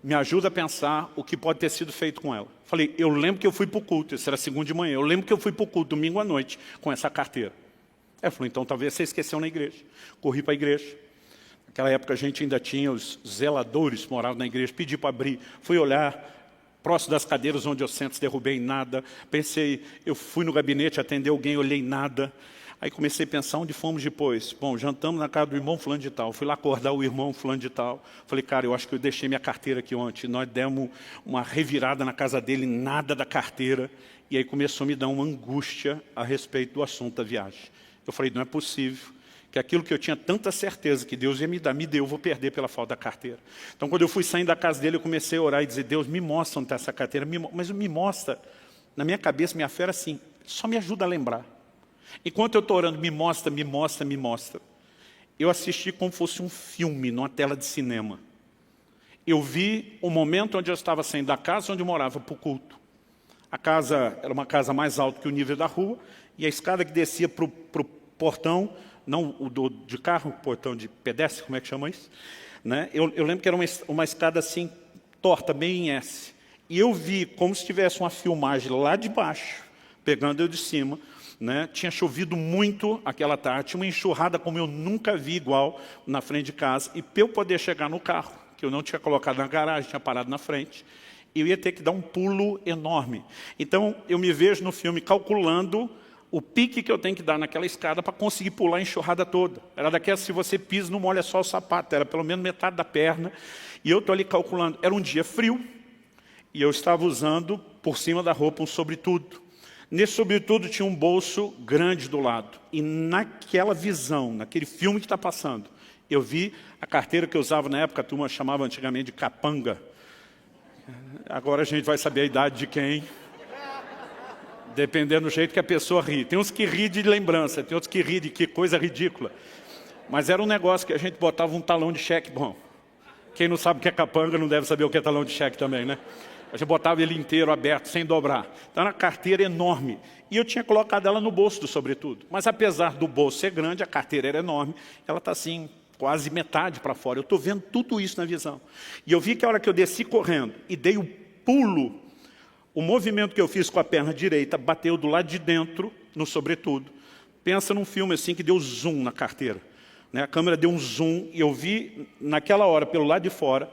Speaker 1: me ajuda a pensar o que pode ter sido feito com ela. Falei, eu lembro que eu fui para o culto, isso era segunda de manhã. Eu lembro que eu fui para o culto, domingo à noite, com essa carteira. Ela falou, então talvez você esqueceu na igreja. Corri para a igreja. Naquela época a gente ainda tinha os zeladores que moravam na igreja, pedi para abrir, fui olhar, próximo das cadeiras onde eu sento, derrubei nada, pensei, eu fui no gabinete atender alguém, olhei nada, aí comecei a pensar onde fomos depois. Bom, jantamos na casa do irmão fulano de tal, fui lá acordar o irmão fulano de tal, falei, cara, eu acho que eu deixei minha carteira aqui ontem, nós demos uma revirada na casa dele, nada da carteira, e aí começou a me dar uma angústia a respeito do assunto da viagem. Eu falei, não é possível que aquilo que eu tinha tanta certeza que Deus ia me dar, me deu, eu vou perder pela falta da carteira. Então, quando eu fui saindo da casa dele, eu comecei a orar e dizer, Deus, me mostra onde está essa carteira, mas me mostra, na minha cabeça, minha fé era assim, só me ajuda a lembrar. Enquanto eu estou orando, me mostra, me mostra, me mostra. Eu assisti como fosse um filme, numa tela de cinema. Eu vi o momento onde eu estava saindo da casa onde eu morava para o culto. A casa era uma casa mais alta que o nível da rua, e a escada que descia para o portão, não o de carro, o portão de pedestre, como é que chama isso? Né? Eu lembro que era uma escada assim, torta, bem em S. E eu vi como se tivesse uma filmagem lá de baixo, pegando eu de cima. Né? Tinha chovido muito aquela tarde, tinha uma enxurrada como eu nunca vi igual na frente de casa. E para eu poder chegar no carro, que eu não tinha colocado na garagem, tinha parado na frente, eu ia ter que dar um pulo enorme. Então, eu me vejo no filme calculando o pique que eu tenho que dar naquela escada para conseguir pular a enxurrada toda. Era daquela, se você pisa, não molha só o sapato, era pelo menos metade da perna. E eu estou ali calculando. Era um dia frio, e eu estava usando, por cima da roupa, um sobretudo. Nesse sobretudo tinha um bolso grande do lado. E naquela visão, naquele filme que está passando, eu vi a carteira que eu usava na época, a turma chamava antigamente de capanga. Agora a gente vai saber a idade de quem, dependendo do jeito que a pessoa ri. Tem uns que ri de lembrança, tem outros que ri de que coisa ridícula. Mas era um negócio que a gente botava um talão de cheque. Bom, quem não sabe o que é capanga não deve saber o que é talão de cheque também, né? A gente botava ele inteiro, aberto, sem dobrar. Então era uma carteira enorme. E eu tinha colocado ela no bolso do sobretudo. Mas apesar do bolso ser grande, a carteira era enorme. Ela está assim, quase metade para fora. Eu estou vendo tudo isso na visão. E eu vi que a hora que eu desci correndo e dei o pulo, o movimento que eu fiz com a perna direita bateu do lado de dentro, no sobretudo. Pensa num filme assim que deu zoom na carteira. Né? A câmera deu um zoom e eu vi, naquela hora, pelo lado de fora,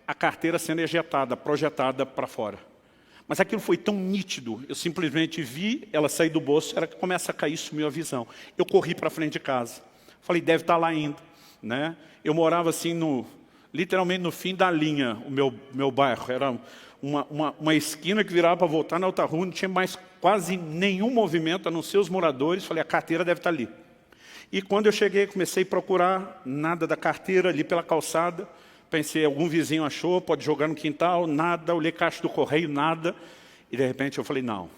Speaker 1: a carteira sendo ejetada, projetada para fora. Mas aquilo foi tão nítido, eu simplesmente vi ela sair do bolso, era que começa a cair, sumiu a visão. Eu corri para frente de casa. Falei, deve estar lá ainda. Né? Eu morava assim, literalmente no fim da linha, o meu bairro. Era uma esquina que virava para voltar na outra rua, não tinha mais quase nenhum movimento, a não ser os moradores. Falei, a carteira deve estar ali. E quando eu cheguei, comecei a procurar, nada da carteira ali pela calçada. Pensei, algum vizinho achou, pode jogar no quintal, nada. Olhei caixa do correio, nada. E de repente eu falei, não,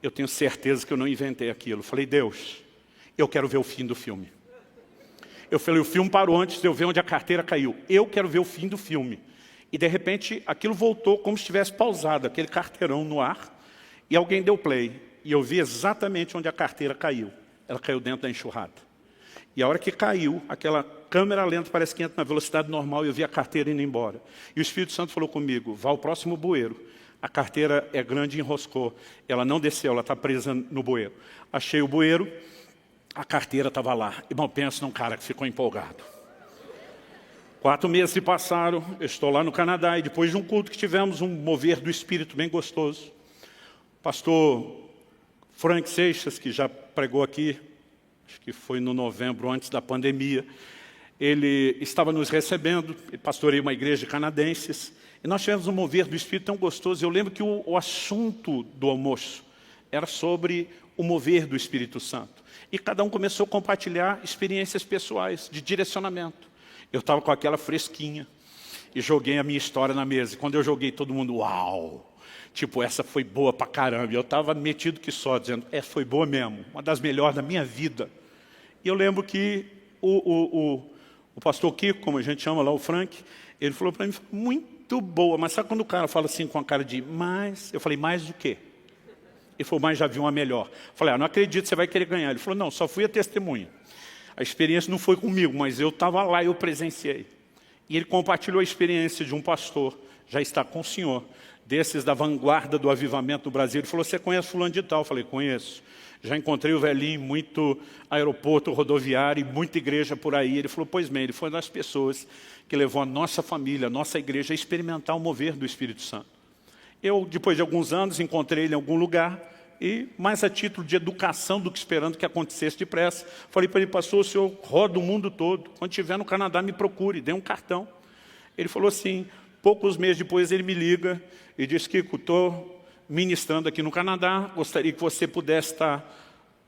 Speaker 1: eu tenho certeza que eu não inventei aquilo. Falei, Deus, eu quero ver o fim do filme. Eu falei, o filme parou antes de eu ver onde a carteira caiu. Eu quero ver o fim do filme. E de repente aquilo voltou como se tivesse pausado, aquele carteirão no ar. E alguém deu play. E eu vi exatamente onde a carteira caiu. Ela caiu dentro da enxurrada. E a hora que caiu, aquela câmera lenta parece que entra na velocidade normal e eu vi a carteira indo embora. E o Espírito Santo falou comigo, vá ao próximo bueiro. A carteira é grande e enroscou. Ela não desceu, ela está presa no bueiro. Achei o bueiro, a carteira estava lá. Irmão, pensa num cara que ficou empolgado. 4 meses se passaram, eu estou lá no Canadá e depois de um culto que tivemos, um mover do Espírito bem gostoso. O pastor Frank Seixas, que já pregou aqui, acho que foi no novembro, antes da pandemia, ele estava nos recebendo, ele pastoreia uma igreja de canadenses, e nós tivemos um mover do Espírito tão gostoso. Eu lembro que o assunto do almoço era sobre o mover do Espírito Santo. E cada um começou a compartilhar experiências pessoais de direcionamento. Eu estava com aquela fresquinha e joguei a minha história na mesa. E quando eu joguei, todo mundo, uau! Tipo, essa foi boa pra caramba. E eu estava metido que só, dizendo, foi boa mesmo, uma das melhores da minha vida. E eu lembro que o pastor Kiko, como a gente chama lá, o Frank, ele falou para mim, muito boa. Mas sabe quando o cara fala assim com a cara de, mais? Eu falei, mais do quê? Ele falou, mas já vi uma melhor. Eu falei, não acredito, você vai querer ganhar. Ele falou, não, só fui a testemunha. A experiência não foi comigo, mas eu estava lá e eu presenciei. E ele compartilhou a experiência de um pastor, já está com o senhor, desses da vanguarda do avivamento do Brasil. Ele falou, você conhece fulano de tal? Eu falei, conheço. Já encontrei o velhinho em muito aeroporto rodoviário e muita igreja por aí. Ele falou, pois bem, ele foi uma das pessoas que levou a nossa família, a nossa igreja a experimentar o mover do Espírito Santo. Eu, depois de alguns anos, encontrei ele em algum lugar e, mais a título de educação do que esperando que acontecesse depressa, falei para ele, pastor, o senhor roda o mundo todo. Quando estiver no Canadá, me procure, dê um cartão. Ele falou assim, poucos meses depois ele me liga e diz, Kiko, estou ministrando aqui no Canadá, gostaria que você pudesse estar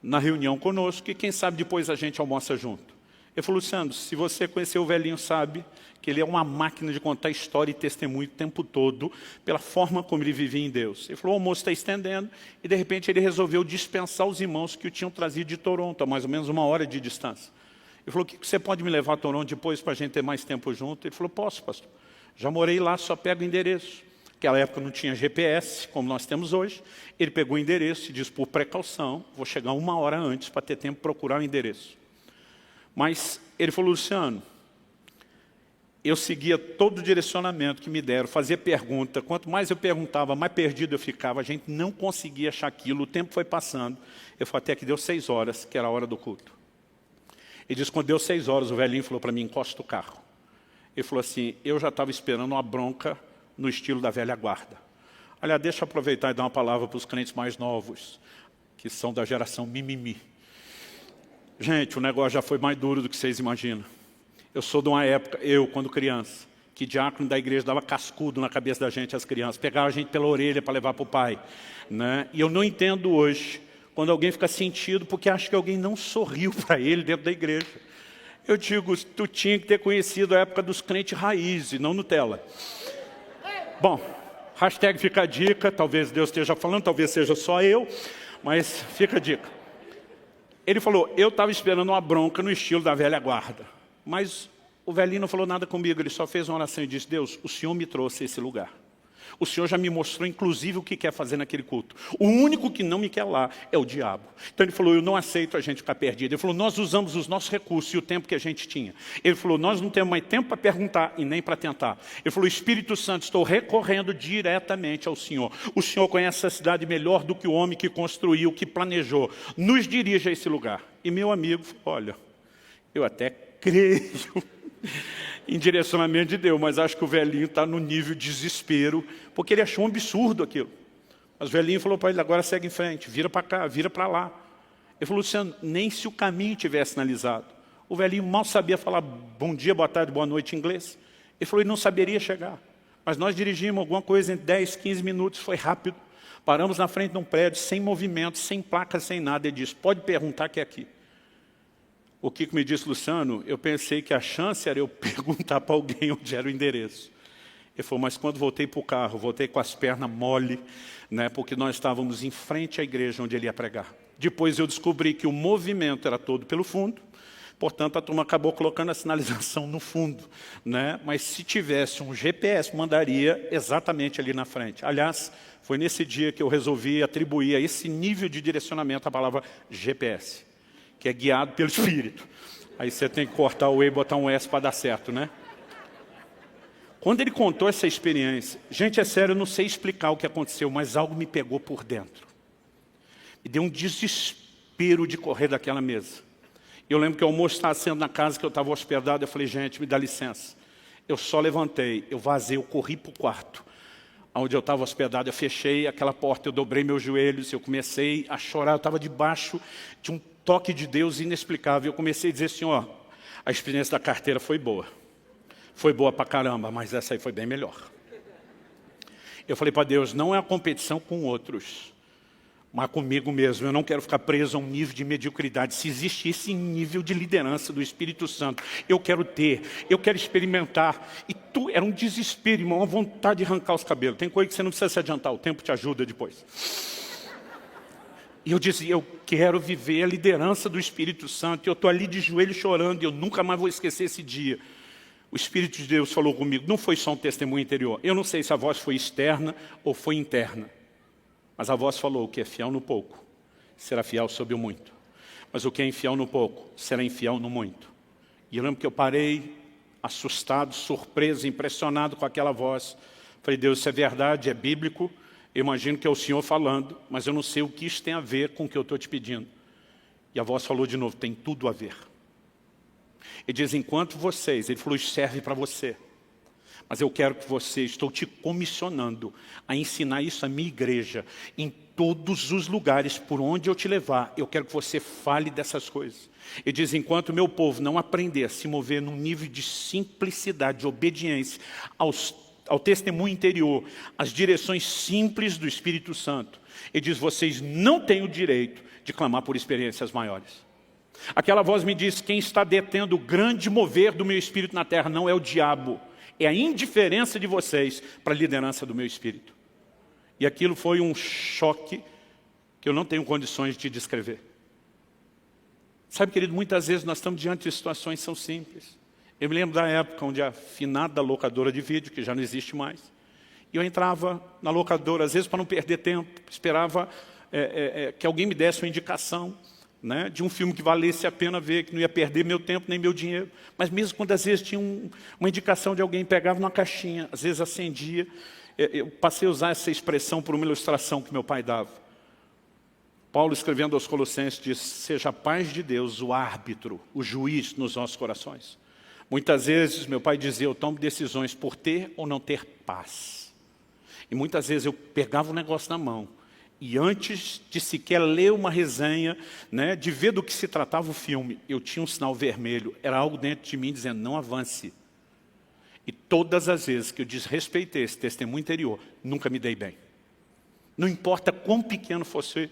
Speaker 1: na reunião conosco e quem sabe depois a gente almoça junto. Ele falou, Luciano, se você conhecer o velhinho, sabe que ele é uma máquina de contar história e testemunho o tempo todo, pela forma como ele vivia em Deus. Ele falou, o almoço está estendendo, e de repente ele resolveu dispensar os irmãos que o tinham trazido de Toronto, a mais ou menos 1 hora de distância. Ele falou, que você pode me levar a Toronto depois para a gente ter mais tempo junto? Ele falou, posso, pastor. Já morei lá, só pego o endereço. Naquela época não tinha GPS, como nós temos hoje. Ele pegou o endereço e disse, por precaução, vou chegar 1 hora antes para ter tempo de procurar o endereço. Mas ele falou, Luciano, eu seguia todo o direcionamento que me deram, fazia pergunta. Quanto mais eu perguntava, mais perdido eu ficava. A gente não conseguia achar aquilo, o tempo foi passando. Eu falei, até que deu 6 horas, que era a hora do culto. Ele disse, quando deu 6 horas, o velhinho falou para mim, encosta o carro. Ele falou assim, eu já estava esperando uma bronca no estilo da velha guarda. Aliás, deixa eu aproveitar e dar uma palavra para os crentes mais novos, que são da geração mimimi. Gente, o negócio já foi mais duro do que vocês imaginam. Eu sou de uma época, quando criança, que diácono da igreja dava cascudo na cabeça da gente, as crianças, pegava a gente pela orelha para levar para o pai. Né? E eu não entendo hoje, quando alguém fica sentido, porque acha que alguém não sorriu para ele dentro da igreja. Eu digo, tu tinha que ter conhecido a época dos crentes raiz e não Nutella. Bom, hashtag fica a dica, talvez Deus esteja falando, talvez seja só eu, mas fica a dica. Ele falou, eu estava esperando uma bronca no estilo da velha guarda. Mas o velhinho não falou nada comigo, ele só fez uma oração e disse, Deus, o Senhor me trouxe a esse lugar. O Senhor já me mostrou, inclusive, o que quer fazer naquele culto. O único que não me quer lá é o diabo. Então ele falou, eu não aceito a gente ficar perdido. Ele falou, nós usamos os nossos recursos e o tempo que a gente tinha. Ele falou, nós não temos mais tempo para perguntar e nem para tentar. Ele falou, Espírito Santo, estou recorrendo diretamente ao Senhor. O Senhor conhece a cidade melhor do que o homem que construiu, que planejou. Nos dirige a esse lugar. E meu amigo falou, olha, eu até creio em direcionamento de Deus, mas acho que o velhinho está no nível de desespero, porque ele achou um absurdo aquilo. Mas o velhinho falou para ele, agora segue em frente, vira para cá, vira para lá. Ele falou, Luciano, nem se o caminho tivesse sinalizado. O velhinho mal sabia falar bom dia, boa tarde, boa noite em inglês. Ele falou, ele não saberia chegar. Mas nós dirigimos alguma coisa em 10, 15 minutos, foi rápido. Paramos na frente de um prédio, sem movimento, sem placa, sem nada. Ele disse, pode perguntar que é aqui. O Kiko me disse, Luciano, eu pensei que a chance era eu perguntar para alguém onde era o endereço. Ele falou, mas quando voltei para o carro, voltei com as pernas mole, né, porque nós estávamos em frente à igreja onde ele ia pregar. Depois eu descobri que o movimento era todo pelo fundo, portanto a turma acabou colocando a sinalização no fundo. Né? Mas se tivesse um GPS, mandaria exatamente ali na frente. Aliás, foi nesse dia que eu resolvi atribuir a esse nível de direcionamento a palavra GPS. Que é guiado pelo Espírito. Aí você tem que cortar o E e botar um S para dar certo, né? Quando ele contou essa experiência, gente, é sério, eu não sei explicar o que aconteceu, mas algo me pegou por dentro. Me deu um desespero de correr daquela mesa. Eu lembro que o almoço estava sendo na casa que eu estava hospedado, eu falei, gente, me dá licença. Eu só levantei, eu vazei, eu corri para o quarto. Onde eu estava hospedado, eu fechei aquela porta, eu dobrei meus joelhos, eu comecei a chorar, eu estava debaixo de um toque de Deus inexplicável. Eu comecei a dizer assim, ó, a experiência da carteira foi boa. Foi boa pra caramba, mas essa aí foi bem melhor. Eu falei para Deus, não é a competição com outros, mas comigo mesmo. Eu não quero ficar preso a um nível de mediocridade. Se existe esse nível de liderança do Espírito Santo, eu quero ter, eu quero experimentar. E era um desespero, irmão, uma vontade de arrancar os cabelos. Tem coisa que você não precisa se adiantar, o tempo te ajuda depois. E eu dizia, eu quero viver a liderança do Espírito Santo. E eu estou ali de joelho chorando e eu nunca mais vou esquecer esse dia. O Espírito de Deus falou comigo, não foi só um testemunho interior. Eu não sei se a voz foi externa ou foi interna. Mas a voz falou, o que é fiel no pouco, será fiel sobre o muito. Mas o que é infiel no pouco, será infiel no muito. E eu lembro que eu parei, assustado, surpreso, impressionado com aquela voz. Falei, Deus, isso é verdade, é bíblico. Eu imagino que é o Senhor falando, mas eu não sei o que isso tem a ver com o que eu estou te pedindo. E a voz falou de novo, tem tudo a ver. Ele diz, enquanto vocês, ele falou, isso serve para você. Mas eu quero que você, estou te comissionando a ensinar isso à minha igreja, em todos os lugares por onde eu te levar. Eu quero que você fale dessas coisas. Ele diz, enquanto o meu povo não aprender a se mover num nível de simplicidade, de obediência ao testemunho interior, às direções simples do Espírito Santo. Ele diz, vocês não têm o direito de clamar por experiências maiores. Aquela voz me disse, quem está detendo o grande mover do meu espírito na terra não é o diabo, é a indiferença de vocês para a liderança do meu espírito. E aquilo foi um choque que eu não tenho condições de descrever. Sabe, querido, muitas vezes nós estamos diante de situações que são simples. Eu me lembro da época onde a finada locadora de vídeo, que já não existe mais, eu entrava na locadora, às vezes para não perder tempo, esperava que alguém me desse uma indicação, né, de um filme que valesse a pena ver, que não ia perder meu tempo nem meu dinheiro. Mas mesmo quando às vezes tinha uma indicação de alguém, pegava numa caixinha, às vezes acendia, eu passei a usar essa expressão por uma ilustração que meu pai dava. Paulo, escrevendo aos Colossenses, diz, seja a paz de Deus o árbitro, o juiz nos nossos corações. Muitas vezes, meu pai dizia, eu tomo decisões por ter ou não ter paz. E muitas vezes eu pegava um negócio na mão, e antes de sequer ler uma resenha, né, de ver do que se tratava o filme, eu tinha um sinal vermelho, era algo dentro de mim dizendo, não avance. E todas as vezes que eu desrespeitei esse testemunho interior, nunca me dei bem. Não importa quão pequeno fosse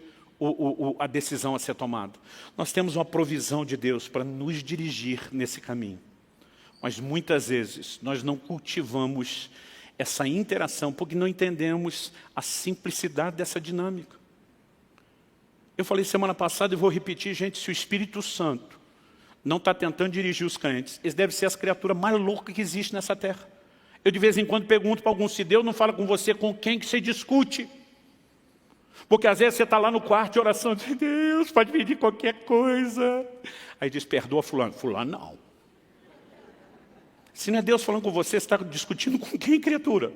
Speaker 1: a decisão a ser tomada. Nós temos uma provisão de Deus para nos dirigir nesse caminho. Mas muitas vezes nós não cultivamos essa interação porque não entendemos a simplicidade dessa dinâmica. Eu falei semana passada e vou repetir, gente, se o Espírito Santo não está tentando dirigir os crentes, eles devem ser as criaturas mais loucas que existem nessa terra. Eu de vez em quando pergunto para alguns, se Deus não fala com você, com quem que você discute? Porque às vezes você está lá no quarto de oração, diz, Deus, pode pedir qualquer coisa. Aí diz, perdoa fulano. Fulano não. Se não é Deus falando com você, você está discutindo com quem, criatura?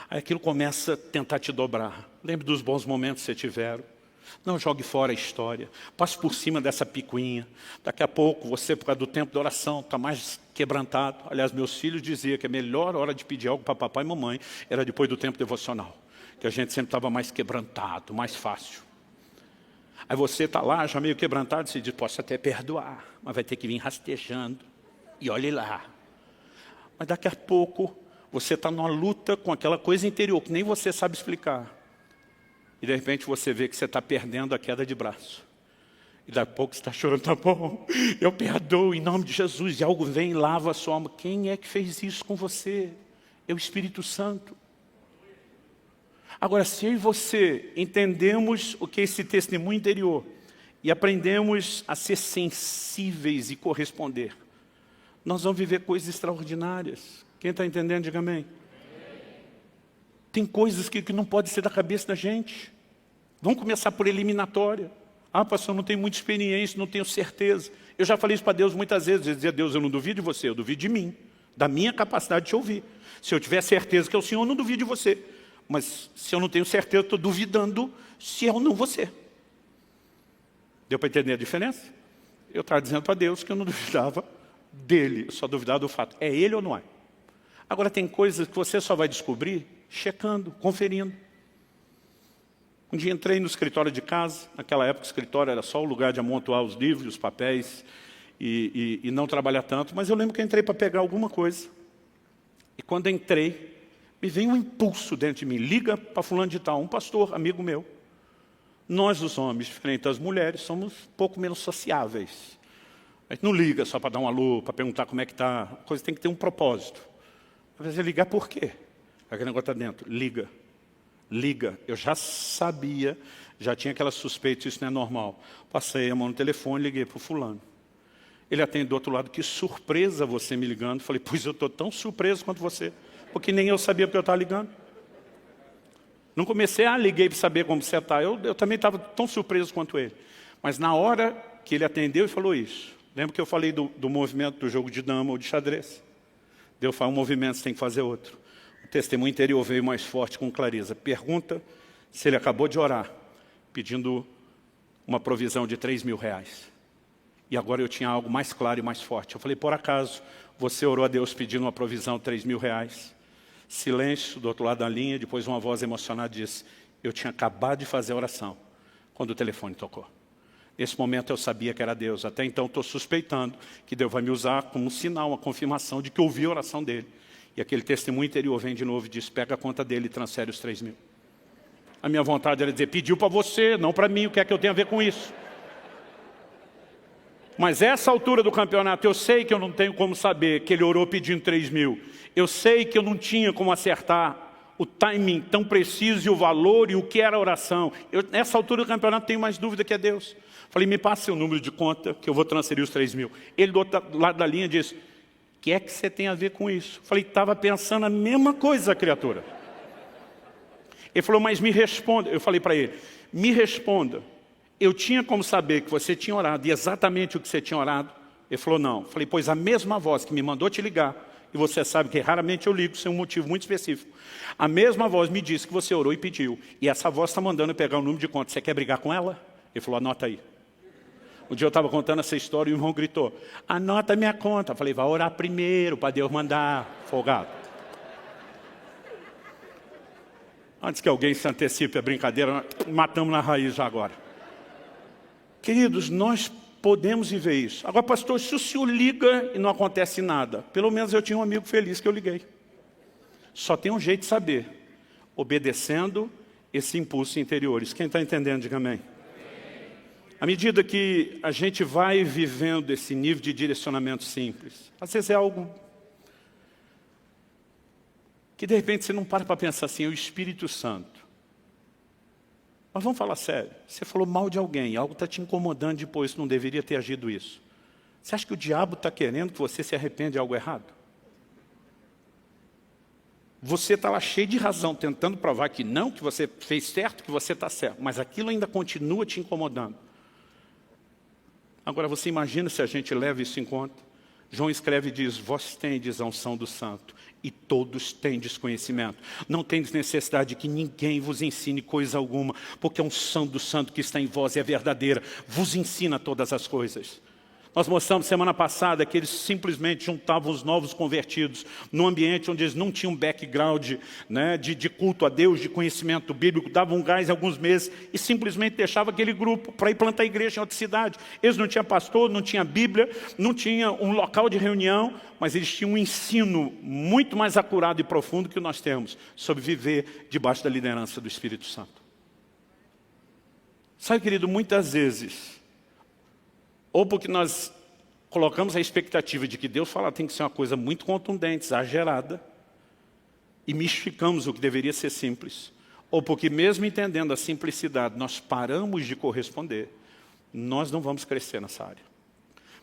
Speaker 1: Aí aquilo começa a tentar te dobrar. Lembre dos bons momentos que você tiveram. Não jogue fora a história. Passe por cima dessa picuinha. Daqui a pouco, você, por causa do tempo da oração, está mais quebrantado. Aliás, meus filhos diziam que a melhor hora de pedir algo para papai e mamãe era depois do tempo devocional. Que a gente sempre estava mais quebrantado, mais fácil. Aí você está lá, já meio quebrantado, e você diz, posso até perdoar, mas vai ter que vir rastejando. E olhe lá. Mas daqui a pouco, você está numa luta com aquela coisa interior, que nem você sabe explicar. E de repente você vê que você está perdendo a queda de braço. E daqui a pouco você está chorando, tá bom, eu perdoo em nome de Jesus. E algo vem e lava a sua alma. Quem é que fez isso com você? É o Espírito Santo. Agora, se eu e você entendemos o que é esse testemunho interior e aprendemos a ser sensíveis e corresponder, nós vamos viver coisas extraordinárias. Quem está entendendo, diga amém. Tem coisas que não podem ser da cabeça da gente. Vamos começar por eliminatória. Ah, pastor, eu não tenho muita experiência, não tenho certeza. Eu já falei isso para Deus muitas vezes. Eu dizia, Deus, eu não duvido de você, eu duvido de mim, da minha capacidade de te ouvir. Se eu tiver certeza que é o Senhor, eu não duvido de você. Mas se eu não tenho certeza, eu estou duvidando se é ou não você. Deu para entender a diferença? Eu estava dizendo para Deus que eu não duvidava dele, eu só duvidava do fato. É ele ou não é? Agora tem coisas que você só vai descobrir checando, conferindo. Um dia entrei no escritório de casa, naquela época o escritório era só o lugar de amontoar os livros, os papéis e não trabalhar tanto, mas eu lembro que eu entrei para pegar alguma coisa. E quando entrei, me veio um impulso dentro de mim, liga para fulano de tal, um pastor, amigo meu. Nós, os homens, diferente das mulheres, somos um pouco menos sociáveis. A gente não liga só para dar um alô, para perguntar como é que está. A coisa tem que ter um propósito. Às vezes ligar por quê? Aquele negócio está dentro. Liga. Liga. Eu já sabia, já tinha aquela suspeita, isso não é normal. Passei a mão no telefone, liguei para o fulano. Ele atende do outro lado, que surpresa você me ligando. Falei, pois eu estou tão surpreso quanto você. Porque nem eu sabia porque eu estava ligando. Não comecei, liguei para saber como você está. Eu também estava tão surpreso quanto ele. Mas na hora que ele atendeu e falou isso, lembra que eu falei do movimento do jogo de dama ou de xadrez? Deus faz um movimento, você tem que fazer outro. O testemunho interior veio mais forte com clareza. Pergunta se ele acabou de orar, pedindo uma provisão de 3 mil reais. E agora eu tinha algo mais claro e mais forte. Eu falei, por acaso, você orou a Deus pedindo uma provisão de 3 mil reais? Silêncio do outro lado da linha, depois uma voz emocionada disse, eu tinha acabado de fazer a oração, quando o telefone tocou. Nesse momento eu sabia que era Deus. Até então estou suspeitando que Deus vai me usar como um sinal, uma confirmação de que eu ouvi a oração dele. E aquele testemunho interior vem de novo e diz, pega a conta dele e transfere os 3 mil. A minha vontade era dizer, pediu para você, não para mim, o que é que eu tenho a ver com isso? Mas essa altura do campeonato, eu sei que eu não tenho como saber que ele orou pedindo 3 mil. Eu sei que eu não tinha como acertar o timing tão preciso e o valor e o que era a oração. Nessa altura do campeonato, tenho mais dúvida que é Deus. Falei, me passe seu número de conta, que eu vou transferir os 3 mil. Ele do outro lado da linha disse, o que é que você tem a ver com isso? Falei, estava pensando a mesma coisa, criatura. Ele falou, mas me responda. Eu falei para ele, me responda. Eu tinha como saber que você tinha orado e exatamente o que você tinha orado? Ele falou, não. Falei, pois a mesma voz que me mandou te ligar, e você sabe que raramente eu ligo sem um motivo muito específico. A mesma voz me disse que você orou e pediu. E essa voz está mandando eu pegar o número de conta. Você quer brigar com ela? Ele falou, anota aí. Um dia eu estava contando essa história e o irmão gritou, anota minha conta. Eu falei, vai orar primeiro para Deus mandar, folgado. Antes que alguém se antecipe a brincadeira, matamos na raiz já agora. Queridos, nós podemos viver isso. Agora, pastor, se o senhor liga e não acontece nada, pelo menos eu tinha um amigo feliz que eu liguei. Só tem um jeito de saber, obedecendo esse impulso interiores. Quem está entendendo, diga amém. À medida que a gente vai vivendo esse nível de direcionamento simples, às vezes é algo que de repente você não para pensar assim, é o Espírito Santo. Mas vamos falar sério, você falou mal de alguém, algo está te incomodando depois, não deveria ter agido isso. Você acha que o diabo está querendo que você se arrependa de algo errado? Você está lá cheio de razão, tentando provar que não, que você fez certo, que você está certo, mas aquilo ainda continua te incomodando. Agora você imagina se a gente leva isso em conta. João escreve e diz, vós tendes a unção do santo, e todos tendes conhecimento. Não tendes necessidade de que ninguém vos ensine coisa alguma, porque a unção do santo que está em vós é verdadeira, vos ensina todas as coisas. Nós mostramos semana passada que eles simplesmente juntavam os novos convertidos num ambiente onde eles não tinham background, né, de culto a Deus, de conhecimento bíblico, davam um gás alguns meses e simplesmente deixavam aquele grupo para ir plantar igreja em outra cidade. Eles não tinham pastor, não tinham Bíblia, não tinham um local de reunião, mas eles tinham um ensino muito mais acurado e profundo que nós temos sobre viver debaixo da liderança do Espírito Santo. Sabe, querido, muitas vezes, ou porque nós colocamos a expectativa de que Deus fala tem que ser uma coisa muito contundente, exagerada, e mistificamos o que deveria ser simples. Ou porque mesmo entendendo a simplicidade, nós paramos de corresponder, nós não vamos crescer nessa área.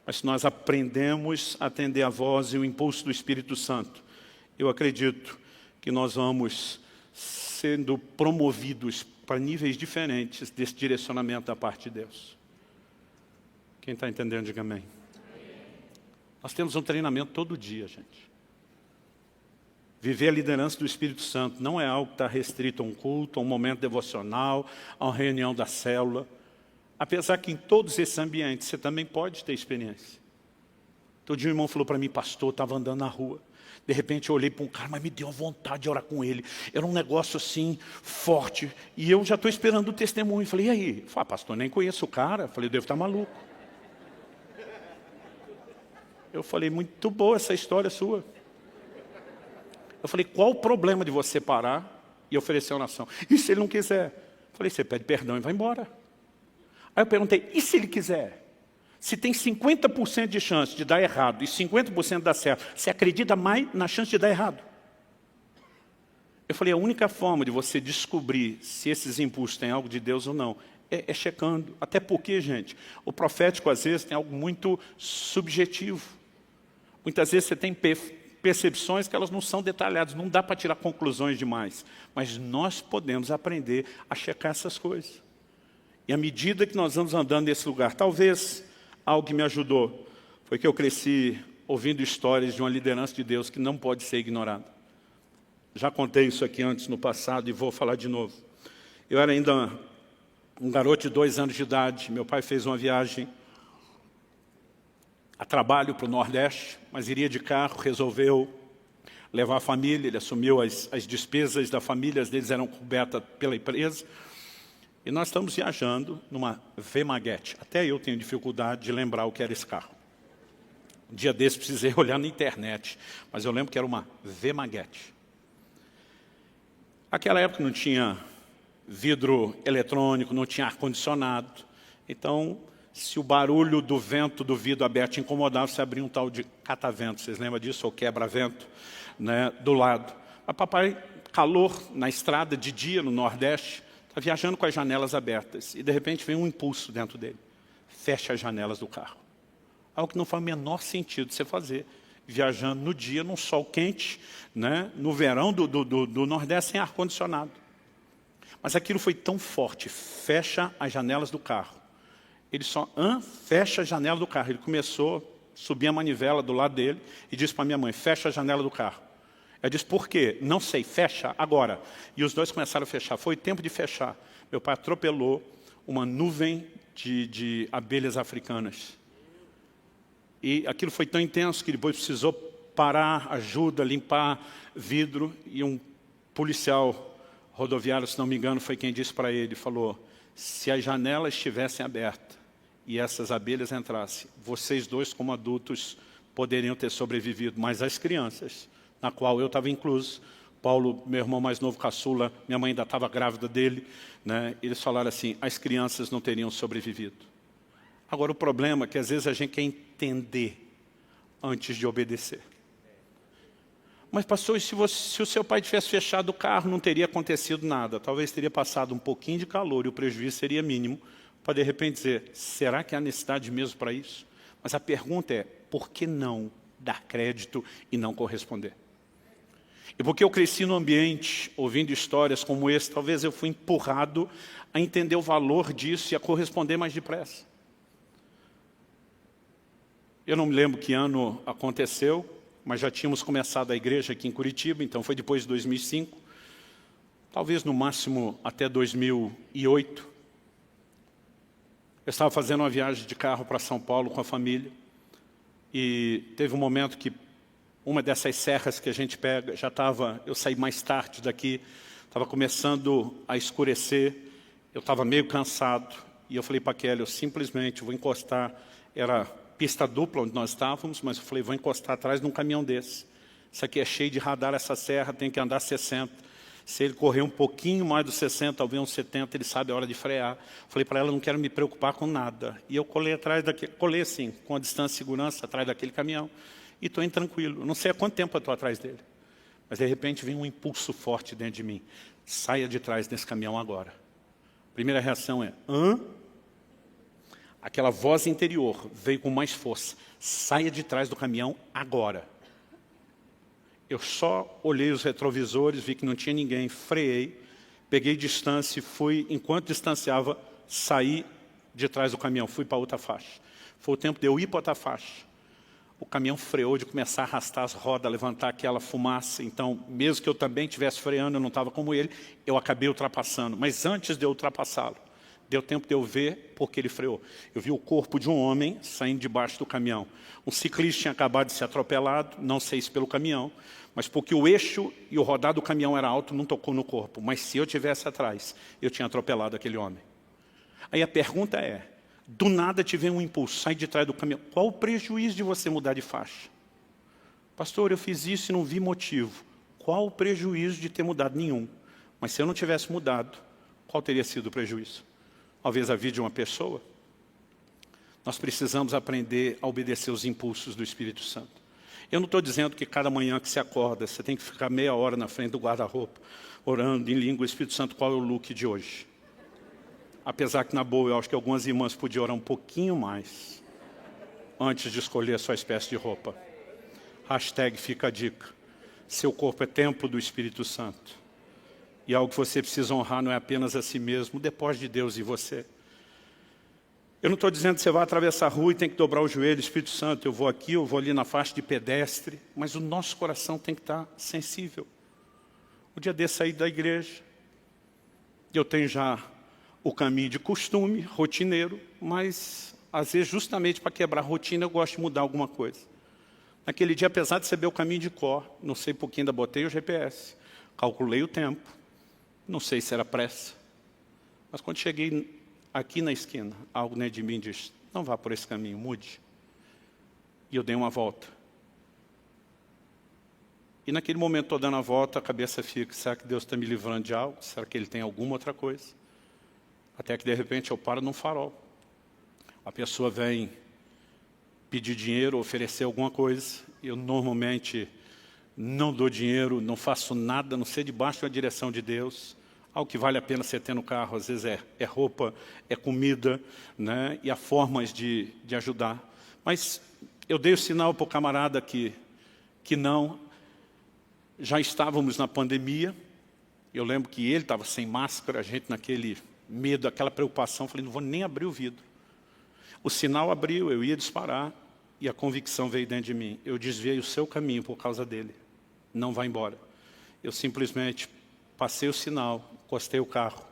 Speaker 1: Mas se nós aprendemos a atender a voz e o impulso do Espírito Santo, eu acredito que nós vamos sendo promovidos para níveis diferentes desse direcionamento da parte de Deus. Quem está entendendo, diga amém. Nós temos um treinamento todo dia, gente. Viver a liderança do Espírito Santo não é algo que está restrito a um culto, a um momento devocional, a uma reunião da célula. Apesar que em todos esses ambientes você também pode ter experiência. Todo dia um irmão falou para mim, pastor, estava andando na rua. De repente eu olhei para um cara, mas me deu a vontade de orar com ele. Era um negócio assim, forte. E eu já estou esperando o testemunho. Falei, e aí? Falei, pastor, nem conheço o cara. Falei, eu devo estar maluco. Eu falei, muito boa essa história sua. Eu falei, qual o problema de você parar e oferecer uma oração? E se ele não quiser? Eu falei, você pede perdão e vai embora. Aí eu perguntei, e se ele quiser? Se tem 50% de chance de dar errado e 50% dar certo, você acredita mais na chance de dar errado? Eu falei, a única forma de você descobrir se esses impulsos têm algo de Deus ou não, é checando. Até porque, gente, o profético às vezes tem algo muito subjetivo. Muitas vezes você tem percepções que elas não são detalhadas, não dá para tirar conclusões demais. Mas nós podemos aprender a checar essas coisas. E à medida que nós vamos andando nesse lugar, talvez algo que me ajudou foi que eu cresci ouvindo histórias de uma liderança de Deus que não pode ser ignorada. Já contei isso aqui antes no passado e vou falar de novo. Eu era ainda um garoto de 2 anos de idade, meu pai fez uma viagem a trabalho para o Nordeste, mas iria de carro, resolveu levar a família, ele assumiu as despesas da família, as deles eram cobertas pela empresa, e nós estamos viajando numa V-Maguete. Até eu tenho dificuldade de lembrar o que era esse carro. Um dia desse precisei olhar na internet, mas eu lembro que era uma V-Maguete. Naquela época não tinha vidro eletrônico, não tinha ar-condicionado, então Se o barulho do vento do vidro aberto te incomodava, você abria um tal de catavento. Vocês lembram disso? Ou quebra-vento, né, do lado. Mas papai, calor na estrada de dia no Nordeste, está viajando com as janelas abertas. E de repente vem um impulso dentro dele. Fecha as janelas do carro. Algo que não faz o menor sentido você fazer. Viajando no dia, num sol quente, né, no verão do Nordeste, sem ar-condicionado. Mas aquilo foi tão forte. Fecha as janelas do carro. Ele só fecha a janela do carro. Ele começou a subir a manivela do lado dele e disse para minha mãe, fecha a janela do carro. Ela disse, por quê? Não sei, fecha agora. E os dois começaram a fechar. Foi tempo de fechar. Meu pai atropelou uma nuvem de abelhas africanas. E aquilo foi tão intenso que depois precisou parar, ajuda, limpar vidro. E um policial rodoviário, se não me engano, foi quem disse para ele, falou, se as janelas estivessem abertas e essas abelhas entrassem, vocês dois, como adultos, poderiam ter sobrevivido, mas as crianças, na qual eu estava incluso, Paulo, meu irmão mais novo, caçula, minha mãe ainda estava grávida dele, né? Eles falaram assim, as crianças não teriam sobrevivido. Agora, o problema é que às vezes a gente quer entender antes de obedecer. Mas, pastor, e se o seu pai tivesse fechado o carro, não teria acontecido nada. Talvez teria passado um pouquinho de calor e o prejuízo seria mínimo, para de repente dizer, será que há necessidade mesmo para isso? Mas a pergunta é, por que não dar crédito e não corresponder? E porque eu cresci no ambiente, ouvindo histórias como esse, talvez eu fui empurrado a entender o valor disso e a corresponder mais depressa. Eu não me lembro que ano aconteceu, mas já tínhamos começado a igreja aqui em Curitiba, então foi depois de 2005, talvez no máximo até 2008. Eu estava fazendo uma viagem de carro para São Paulo com a família, e teve um momento que uma dessas serras que a gente pega, eu saí mais tarde daqui, estava começando a escurecer, eu estava meio cansado, e eu falei para a Kelly, eu simplesmente vou encostar, era pista dupla onde nós estávamos, mas eu falei, vou encostar atrás de um caminhão desse. Isso aqui é cheio de radar, essa serra tem que andar 60. Se ele correr um pouquinho mais dos 60, talvez uns 70, ele sabe a hora de frear. Falei para ela, não quero me preocupar com nada. E eu colei assim, com a distância de segurança, atrás daquele caminhão. E estou indo tranquilo. Não sei há quanto tempo eu estou atrás dele. Mas de repente vem um impulso forte dentro de mim. Saia de trás desse caminhão agora. Primeira reação é, hã? Aquela voz interior veio com mais força. Saia de trás do caminhão agora. Eu só olhei os retrovisores, vi que não tinha ninguém, freiei, peguei distância e fui, enquanto distanciava, saí de trás do caminhão, fui para outra faixa. Foi o tempo de eu ir para outra faixa. O caminhão freou de começar a arrastar as rodas, levantar aquela fumaça. Então, mesmo que eu também estivesse freando, eu não estava como ele, eu acabei ultrapassando. Mas antes de eu ultrapassá-lo, deu tempo de eu ver porque ele freou. Eu vi o corpo de um homem saindo debaixo do caminhão. Um ciclista tinha acabado de ser atropelado, não sei se pelo caminhão, mas porque o eixo e o rodar do caminhão era alto, não tocou no corpo. Mas se eu estivesse atrás, eu tinha atropelado aquele homem. Aí a pergunta é, do nada te vem um impulso, sai de trás do caminhão. Qual o prejuízo de você mudar de faixa? Pastor, eu fiz isso e não vi motivo. Qual o prejuízo de ter mudado? Nenhum. Mas se eu não tivesse mudado, qual teria sido o prejuízo? Talvez a vida de uma pessoa. Nós precisamos aprender a obedecer os impulsos do Espírito Santo. Eu não estou dizendo que cada manhã que você acorda, você tem que ficar meia hora na frente do guarda-roupa, orando em língua, Espírito Santo, qual é o look de hoje? Apesar que, na boa, eu acho que algumas irmãs podiam orar um pouquinho mais antes de escolher a sua espécie de roupa. Hashtag fica a dica. Seu corpo é templo do Espírito Santo. E algo que você precisa honrar não é apenas a si mesmo, depois de Deus e você. Eu não estou dizendo que você vai atravessar a rua e tem que dobrar o joelho, Espírito Santo, eu vou aqui, eu vou ali na faixa de pedestre, mas o nosso coração tem que estar sensível. O dia desse saí da igreja, eu tenho já o caminho de costume, rotineiro, mas às vezes justamente para quebrar a rotina eu gosto de mudar alguma coisa. Naquele dia, apesar de saber o caminho de cor, não sei por que ainda botei o GPS, calculei o tempo, não sei se era pressa, mas quando cheguei aqui na esquina, algo dentro de mim diz, não vá por esse caminho, mude. E eu dei uma volta. E naquele momento, estou dando a volta, a cabeça fica, será que Deus está me livrando de algo? Será que Ele tem alguma outra coisa? Até que de repente eu paro num farol. A pessoa vem pedir dinheiro, oferecer alguma coisa. Eu normalmente não dou dinheiro, não faço nada, a não ser debaixo da direção de Deus. Algo que vale a pena você ter no carro, às vezes é roupa, é comida, né? E há formas de ajudar. Mas eu dei o sinal para o camarada que não. Já estávamos na pandemia. Eu lembro que ele estava sem máscara, a gente naquele medo, aquela preocupação. Falei, não vou nem abrir o vidro. O sinal abriu, eu ia disparar e a convicção veio dentro de mim. Eu desviei o seu caminho por causa dele. Não vai embora. Eu simplesmente passei o sinal, encostei o carro.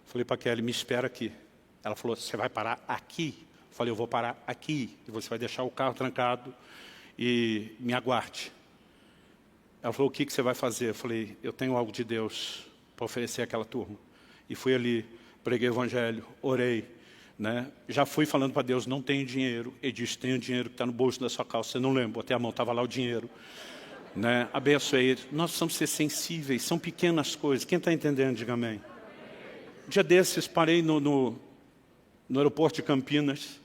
Speaker 1: Falei para a Kelly, me espera aqui. Ela falou, você vai parar aqui? Eu falei, eu vou parar aqui. E você vai deixar o carro trancado e me aguarde. Ela falou, o que você vai fazer? Eu falei, eu tenho algo de Deus para oferecer àquela turma. E fui ali, preguei o evangelho, orei. Né? Já fui falando para Deus, não tenho dinheiro. Ele disse, tenho dinheiro que está no bolso da sua calça. Você não lembra, botei a mão, estava lá o dinheiro. Né? Abençoei ele. Nós precisamos ser sensíveis, são pequenas coisas. Quem está entendendo, diga amém. Um dia desses, parei no aeroporto de Campinas.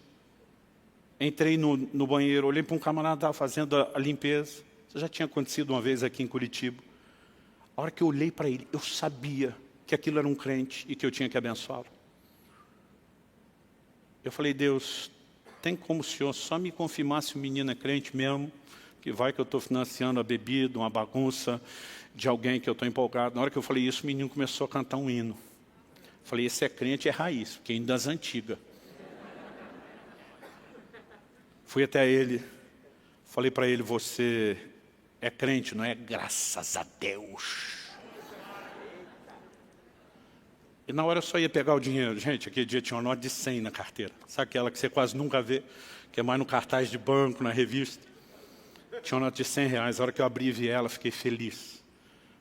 Speaker 1: Entrei no banheiro, olhei para um camarada que estava fazendo a limpeza. Isso já tinha acontecido uma vez aqui em Curitiba. A hora que eu olhei para ele, eu sabia que aquilo era um crente e que eu tinha que abençoá-lo. Eu falei, Deus, tem como o Senhor só me confirmar se o menino é crente mesmo, que vai que eu estou financiando a bebida, uma bagunça de alguém que eu estou empolgado. Na hora que eu falei isso, o menino começou a cantar um hino. Eu falei, esse é crente, é raiz, porque ainda das antigas. Fui até ele, falei para ele, você é crente, não é? Graças a Deus. E na hora eu só ia pegar o dinheiro. Gente, aquele dia tinha uma nota de 100 na carteira. Sabe aquela que você quase nunca vê, que é mais no cartaz de banco, na revista? Tinha uma nota de 100 reais. A hora que eu abri e vi ela, fiquei feliz.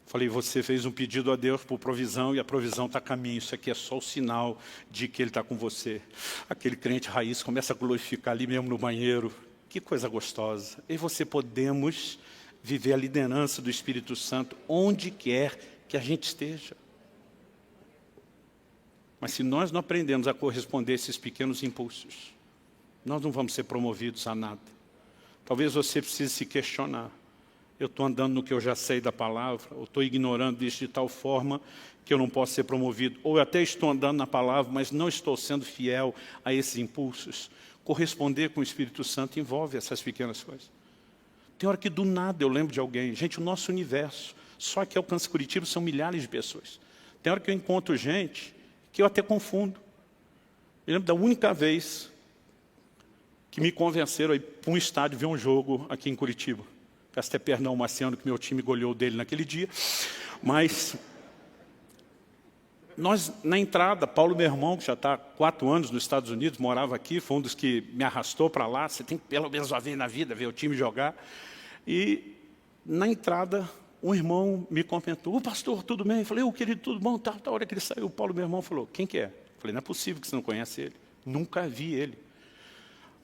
Speaker 1: Falei, você fez um pedido a Deus por provisão e a provisão está a caminho. Isso aqui é só o sinal de que Ele está com você. Aquele crente raiz começa a glorificar ali mesmo no banheiro. Que coisa gostosa. E você podemos viver a liderança do Espírito Santo onde quer que a gente esteja. Mas se nós não aprendemos a corresponder a esses pequenos impulsos, nós não vamos ser promovidos a nada. Talvez você precise se questionar. Eu estou andando no que eu já sei da palavra, ou estou ignorando isso de tal forma que eu não posso ser promovido. Ou eu até estou andando na palavra, mas não estou sendo fiel a esses impulsos. Corresponder com o Espírito Santo envolve essas pequenas coisas. Tem hora que do nada eu lembro de alguém. Gente, o nosso universo, só que Alcance Curitiba são milhares de pessoas. Tem hora que eu encontro gente que eu até confundo. Eu lembro da única vez que me convenceram a ir para um estádio ver um jogo aqui em Curitiba. Peço até perdão ao Marciano, que meu time goleou dele naquele dia. Mas nós, na entrada, Paulo, meu irmão, que já está há 4 anos nos Estados Unidos, morava aqui, foi um dos que me arrastou para lá. Você tem que pelo menos uma vez na vida ver o time jogar. E na entrada, um irmão me comentou, ô pastor, tudo bem? Eu falei, ô querido, tudo bom? Tá, a hora que ele saiu, o Paulo, meu irmão, falou, quem que é? Eu falei, não é possível que você não conhece ele. Nunca vi ele.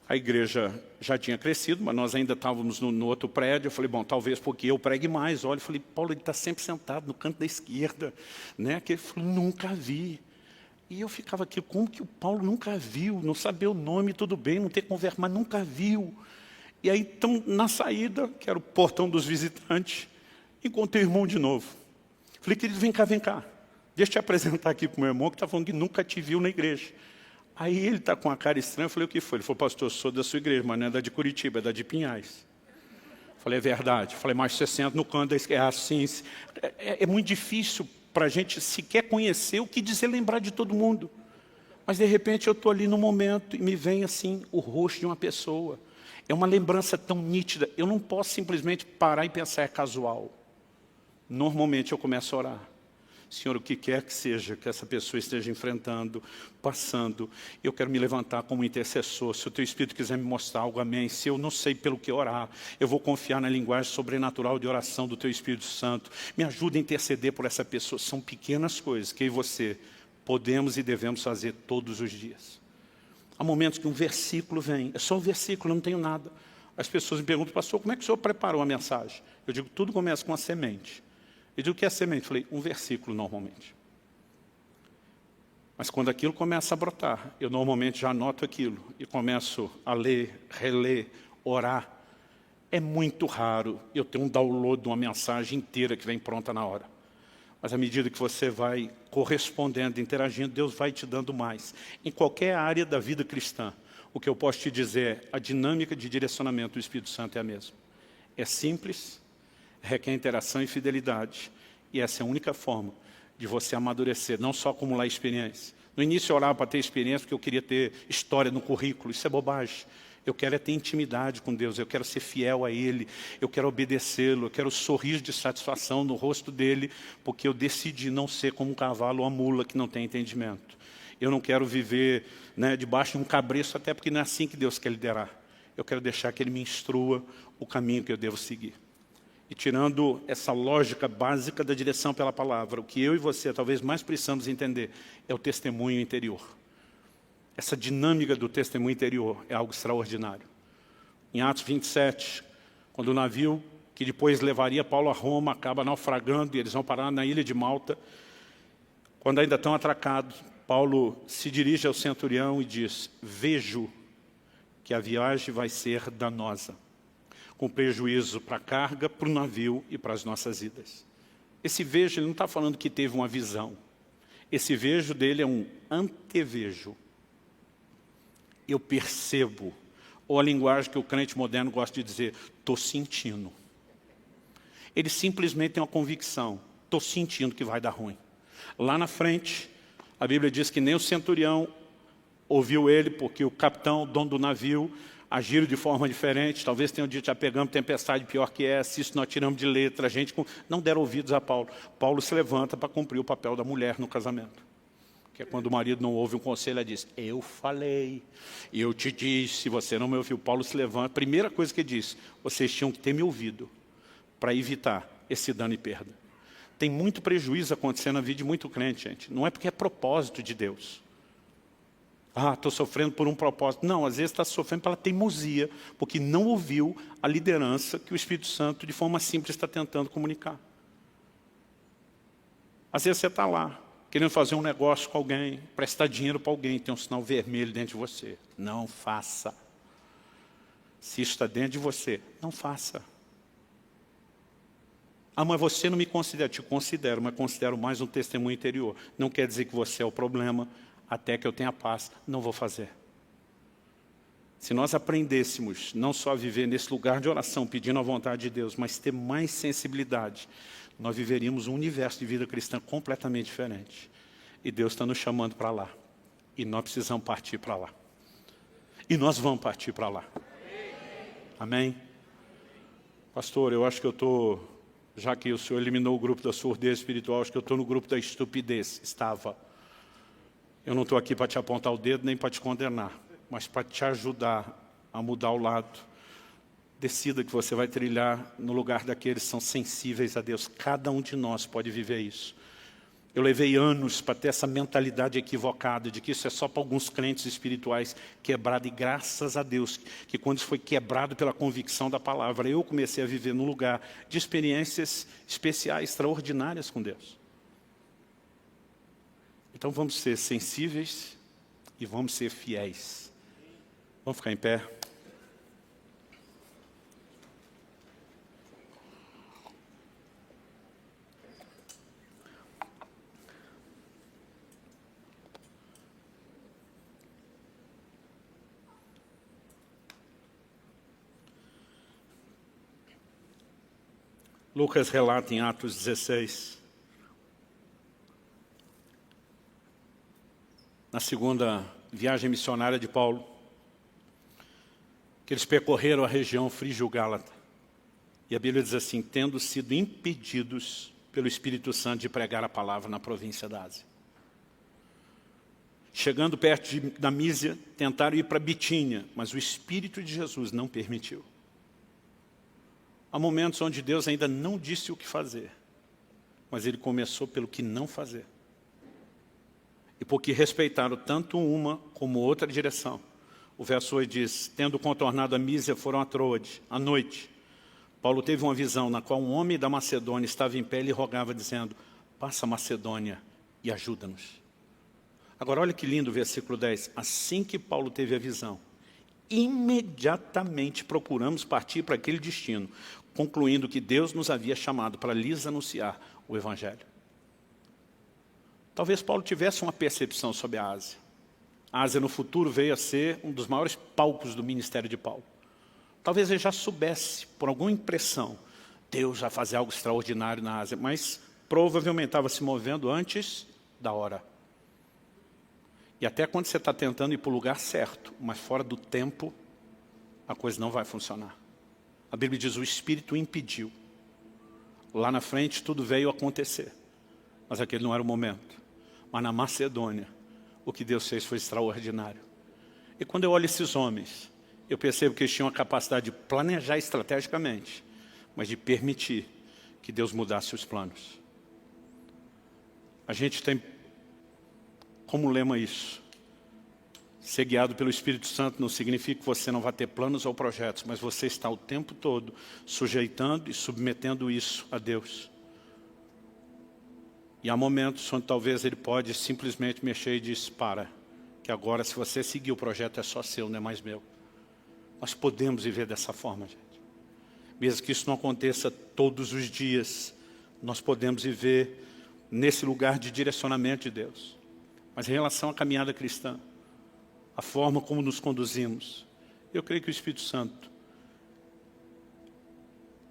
Speaker 1: A igreja já tinha crescido, mas nós ainda estávamos no outro prédio. Eu falei, bom, talvez porque eu pregue mais. Olha, eu falei, Paulo, ele está sempre sentado no canto da esquerda. Né? Que ele falou, nunca vi. E eu ficava aqui, como que o Paulo nunca viu? Não sabia o nome, tudo bem, não ter conversa, mas nunca viu. E aí, então, na saída, que era o portão dos visitantes, encontrei o irmão de novo. Falei, querido, vem cá, vem cá. Deixa eu te apresentar aqui para o meu irmão, que está falando que nunca te viu na igreja. Aí ele está com uma cara estranha, eu falei, o que foi? Ele falou, pastor, eu sou da sua igreja, mas não é da de Curitiba, é da de Pinhais. Eu falei, é verdade. Eu falei, mas você senta no canto da esquerda. É assim, é muito difícil para a gente sequer conhecer o que dizer lembrar de todo mundo. Mas de repente eu estou ali no momento e me vem assim o rosto de uma pessoa. É uma lembrança tão nítida, eu não posso simplesmente parar e pensar, é casual. Normalmente eu começo a orar. Senhor, o que quer que seja que essa pessoa esteja enfrentando, passando, eu quero me levantar como intercessor. Se o Teu Espírito quiser me mostrar algo, amém. Se eu não sei pelo que orar, eu vou confiar na linguagem sobrenatural de oração do Teu Espírito Santo. Me ajuda a interceder por essa pessoa. São pequenas coisas que eu e você podemos e devemos fazer todos os dias. Há momentos que um versículo vem, é só um versículo, eu não tenho nada. As pessoas me perguntam, pastor, como é que o senhor preparou a mensagem? Eu digo, tudo começa com a semente. Eu digo, o que é semente? Eu falei, um versículo normalmente. Mas quando aquilo começa a brotar, eu normalmente já anoto aquilo e começo a ler, reler, orar. É muito raro eu ter um download de uma mensagem inteira que vem pronta na hora. Mas à medida que você vai correspondendo, interagindo, Deus vai te dando mais. Em qualquer área da vida cristã, o que eu posso te dizer é a dinâmica de direcionamento do Espírito Santo é a mesma. É simples, requer interação e fidelidade. E essa é a única forma de você amadurecer, não só acumular experiência. No início eu orava para ter experiência porque eu queria ter história no currículo. Isso é bobagem. Eu quero é ter intimidade com Deus, eu quero ser fiel a Ele, eu quero obedecê-lo, eu quero o sorriso de satisfação no rosto dEle, porque eu decidi não ser como um cavalo ou uma mula que não tem entendimento. Eu não quero viver debaixo de um cabresto, até porque não é assim que Deus quer liderar. Eu quero deixar que Ele me instrua o caminho que eu devo seguir. E tirando essa lógica básica da direção pela palavra, o que eu e você talvez mais precisamos entender é o testemunho interior. Essa dinâmica do testemunho interior é algo extraordinário. Em Atos 27, quando o navio que depois levaria Paulo a Roma acaba naufragando e eles vão parar na ilha de Malta, quando ainda estão atracados, Paulo se dirige ao centurião e diz: vejo que a viagem vai ser danosa, com prejuízo para a carga, para o navio e para as nossas vidas. Esse vejo, ele não está falando que teve uma visão. Esse vejo dele é um antevejo. Eu percebo, ou a linguagem que o crente moderno gosta de dizer, estou sentindo. Ele simplesmente tem uma convicção, estou sentindo que vai dar ruim. Lá na frente, a Bíblia diz que nem o centurião ouviu ele, porque o capitão, o dono do navio, agiram de forma diferente. Talvez tenham dito, já pegamos tempestade pior que essa, isso nós tiramos de letra. A gente não deram ouvidos a Paulo. Paulo se levanta para cumprir o papel da mulher no casamento. Que é quando o marido não ouve um conselho, ela diz, eu falei, eu te disse, você não me ouviu. Paulo se levanta, a primeira coisa que ele diz, vocês tinham que ter me ouvido para evitar esse dano e perda. Tem muito prejuízo acontecendo na vida de muito crente, gente. Não é porque é propósito de Deus. Estou sofrendo por um propósito. Não, às vezes está sofrendo pela teimosia, porque não ouviu a liderança que o Espírito Santo, de forma simples, está tentando comunicar. Às vezes você está lá, querendo fazer um negócio com alguém, prestar dinheiro para alguém, tem um sinal vermelho dentro de você. Não faça. Se isso está dentro de você, não faça. Mas você não me considera. Te considero, mas considero mais um testemunho interior. Não quer dizer que você é o problema, até que eu tenha paz, não vou fazer. Se nós aprendêssemos não só a viver nesse lugar de oração, pedindo a vontade de Deus, mas ter mais sensibilidade, nós viveríamos um universo de vida cristã completamente diferente. E Deus está nos chamando para lá. E nós precisamos partir para lá. E nós vamos partir para lá. Amém? Pastor, eu acho que eu estou, já que o Senhor eliminou o grupo da surdez espiritual, acho que eu estou no grupo da estupidez. Estava. Eu não estou aqui para te apontar o dedo, nem para te condenar, mas para te ajudar a mudar o lado. Decida que você vai trilhar no lugar daqueles que são sensíveis a Deus. Cada um de nós pode viver isso. Eu levei anos para ter essa mentalidade equivocada de que isso é só para alguns crentes espirituais quebrado. E graças a Deus, que quando isso foi quebrado pela convicção da palavra, eu comecei a viver num lugar de experiências especiais, extraordinárias com Deus. Então vamos ser sensíveis e vamos ser fiéis. Vamos ficar em pé. Lucas relata em Atos 16, na segunda viagem missionária de Paulo, que eles percorreram a região frígio-gálata. E a Bíblia diz assim, tendo sido impedidos pelo Espírito Santo de pregar a palavra na província da Ásia. Chegando perto da Mísia, tentaram ir para Bitínia, mas o Espírito de Jesus não permitiu. Há momentos onde Deus ainda não disse o que fazer, mas Ele começou pelo que não fazer. E porque respeitaram tanto uma como outra direção, o verso 8 diz, tendo contornado a Mísia, foram a Troade, à noite. Paulo teve uma visão na qual um homem da Macedônia estava em pé e lhe rogava, dizendo, passa a Macedônia e ajuda-nos. Agora olha que lindo o versículo 10. Assim que Paulo teve a visão, imediatamente procuramos partir para aquele destino, concluindo que Deus nos havia chamado para lhes anunciar o Evangelho. Talvez Paulo tivesse uma percepção sobre a Ásia. A Ásia no futuro veio a ser um dos maiores palcos do ministério de Paulo. Talvez ele já soubesse, por alguma impressão, Deus vai fazer algo extraordinário na Ásia, mas provavelmente estava se movendo antes da hora. E até quando você está tentando ir para o lugar certo, mas fora do tempo, a coisa não vai funcionar. A Bíblia diz, o Espírito impediu. Lá na frente tudo veio acontecer, mas aquele não era o momento. Mas na Macedônia, o que Deus fez foi extraordinário. E quando eu olho esses homens, eu percebo que eles tinham a capacidade de planejar estrategicamente, mas de permitir que Deus mudasse os planos. A gente tem como lema isso. Ser guiado pelo Espírito Santo não significa que você não vai ter planos ou projetos, mas você está o tempo todo sujeitando e submetendo isso a Deus. E há momentos onde talvez Ele pode simplesmente mexer e diz, para, que agora se você seguir o projeto é só seu, não é mais meu. Nós podemos viver dessa forma, gente. Mesmo que isso não aconteça todos os dias, nós podemos viver nesse lugar de direcionamento de Deus. Mas em relação à caminhada cristã, a forma como nos conduzimos, eu creio que o Espírito Santo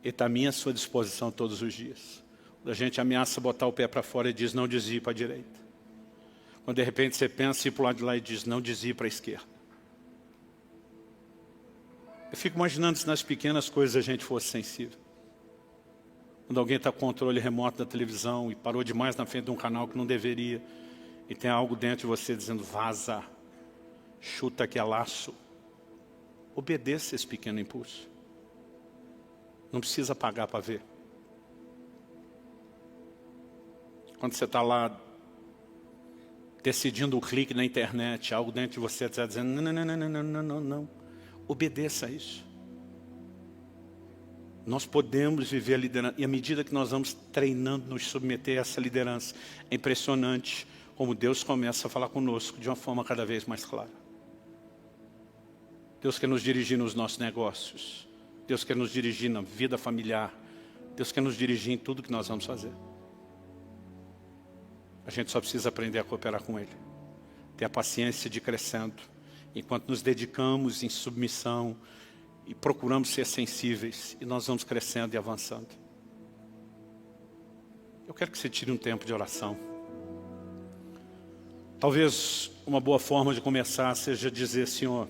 Speaker 1: está à minha sua disposição todos os dias. Quando a gente ameaça botar o pé para fora e diz, não desvie para a direita. Quando de repente você pensa em ir para o lado de lá e diz, não desvie para a esquerda. Eu fico imaginando se nas pequenas coisas a gente fosse sensível. Quando alguém está com o controle remoto da televisão e parou demais na frente de um canal que não deveria, e tem algo dentro de você dizendo, vaza, chuta que é laço. Obedeça esse pequeno impulso. Não precisa pagar para ver. Quando você está lá decidindo o clique na internet, algo dentro de você está dizendo, não. Obedeça a isso. Nós podemos viver a liderança. E à medida que nós vamos treinando, nos submeter a essa liderança, é impressionante como Deus começa a falar conosco de uma forma cada vez mais clara. Deus quer nos dirigir nos nossos negócios. Deus quer nos dirigir na vida familiar. Deus quer nos dirigir em tudo que nós vamos fazer. A gente só precisa aprender a cooperar com Ele. Ter a paciência de ir crescendo. Enquanto nos dedicamos em submissão e procuramos ser sensíveis, e nós vamos crescendo e avançando. Eu quero que você tire um tempo de oração. Talvez uma boa forma de começar seja dizer, Senhor,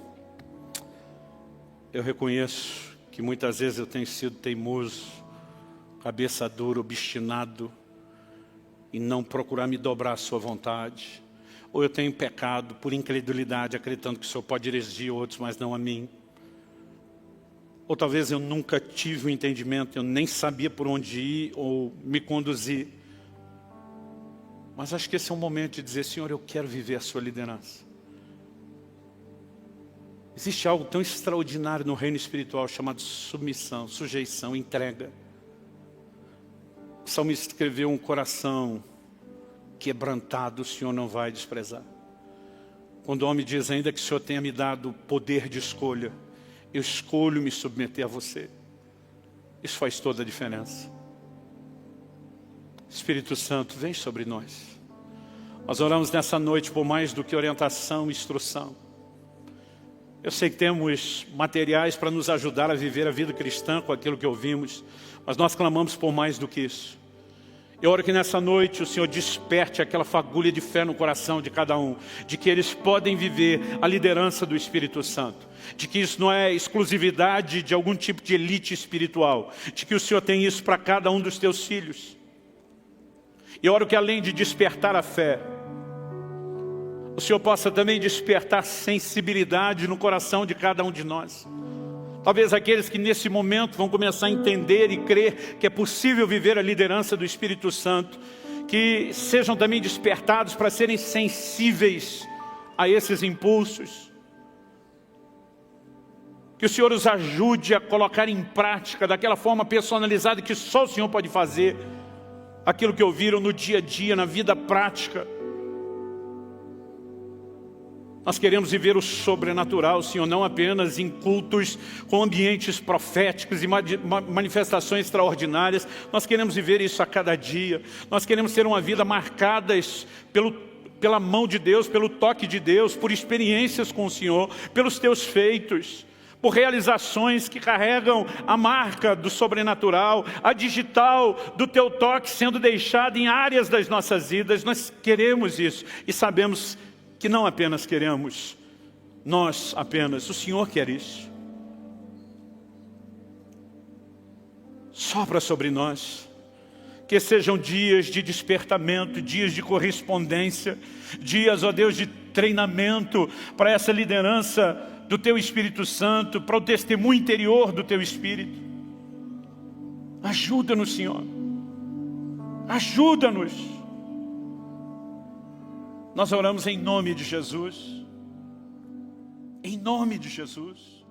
Speaker 1: eu reconheço que muitas vezes eu tenho sido teimoso, cabeça dura, obstinado, e não procurar me dobrar à sua vontade. Ou eu tenho pecado por incredulidade, acreditando que o Senhor pode dirigir outros, mas não a mim. Ou talvez eu nunca tive um entendimento, eu nem sabia por onde ir ou me conduzir. Mas acho que esse é um momento de dizer, Senhor, eu quero viver a sua liderança. Existe algo tão extraordinário no reino espiritual chamado submissão, sujeição, entrega. O salmista escreveu, um coração quebrantado o Senhor não vai desprezar. Quando o homem diz, ainda que o Senhor tenha me dado poder de escolha, eu escolho me submeter a você. Isso faz toda a diferença. Espírito Santo, vem sobre nós. Nós oramos nessa noite por mais do que orientação e instrução. Eu sei que temos materiais para nos ajudar a viver a vida cristã com aquilo que ouvimos, mas nós clamamos por mais do que isso. Eu oro que nessa noite o Senhor desperte aquela fagulha de fé no coração de cada um, de que eles podem viver a liderança do Espírito Santo, de que isso não é exclusividade de algum tipo de elite espiritual, de que o Senhor tem isso para cada um dos teus filhos. E eu oro que além de despertar a fé, o Senhor possa também despertar sensibilidade no coração de cada um de nós. Talvez aqueles que nesse momento vão começar a entender e crer que é possível viver a liderança do Espírito Santo, que sejam também despertados para serem sensíveis a esses impulsos. Que o Senhor os ajude a colocar em prática, daquela forma personalizada que só o Senhor pode fazer, aquilo que ouviram no dia a dia, na vida prática. Nós queremos viver o sobrenatural, Senhor, não apenas em cultos com ambientes proféticos e manifestações extraordinárias. Nós queremos viver isso a cada dia. Nós queremos ter uma vida marcada pela mão de Deus, pelo toque de Deus, por experiências com o Senhor, pelos teus feitos, por realizações que carregam a marca do sobrenatural, a digital do teu toque sendo deixada em áreas das nossas vidas. Nós queremos isso e sabemos que não apenas queremos, nós apenas, o Senhor quer isso. Sopra sobre nós, que sejam dias de despertamento, dias de correspondência, dias, ó Deus, de treinamento para essa liderança do Teu Espírito Santo, para o testemunho interior do Teu Espírito. Ajuda-nos, Senhor, ajuda-nos. Nós oramos em nome de Jesus. Em nome de Jesus.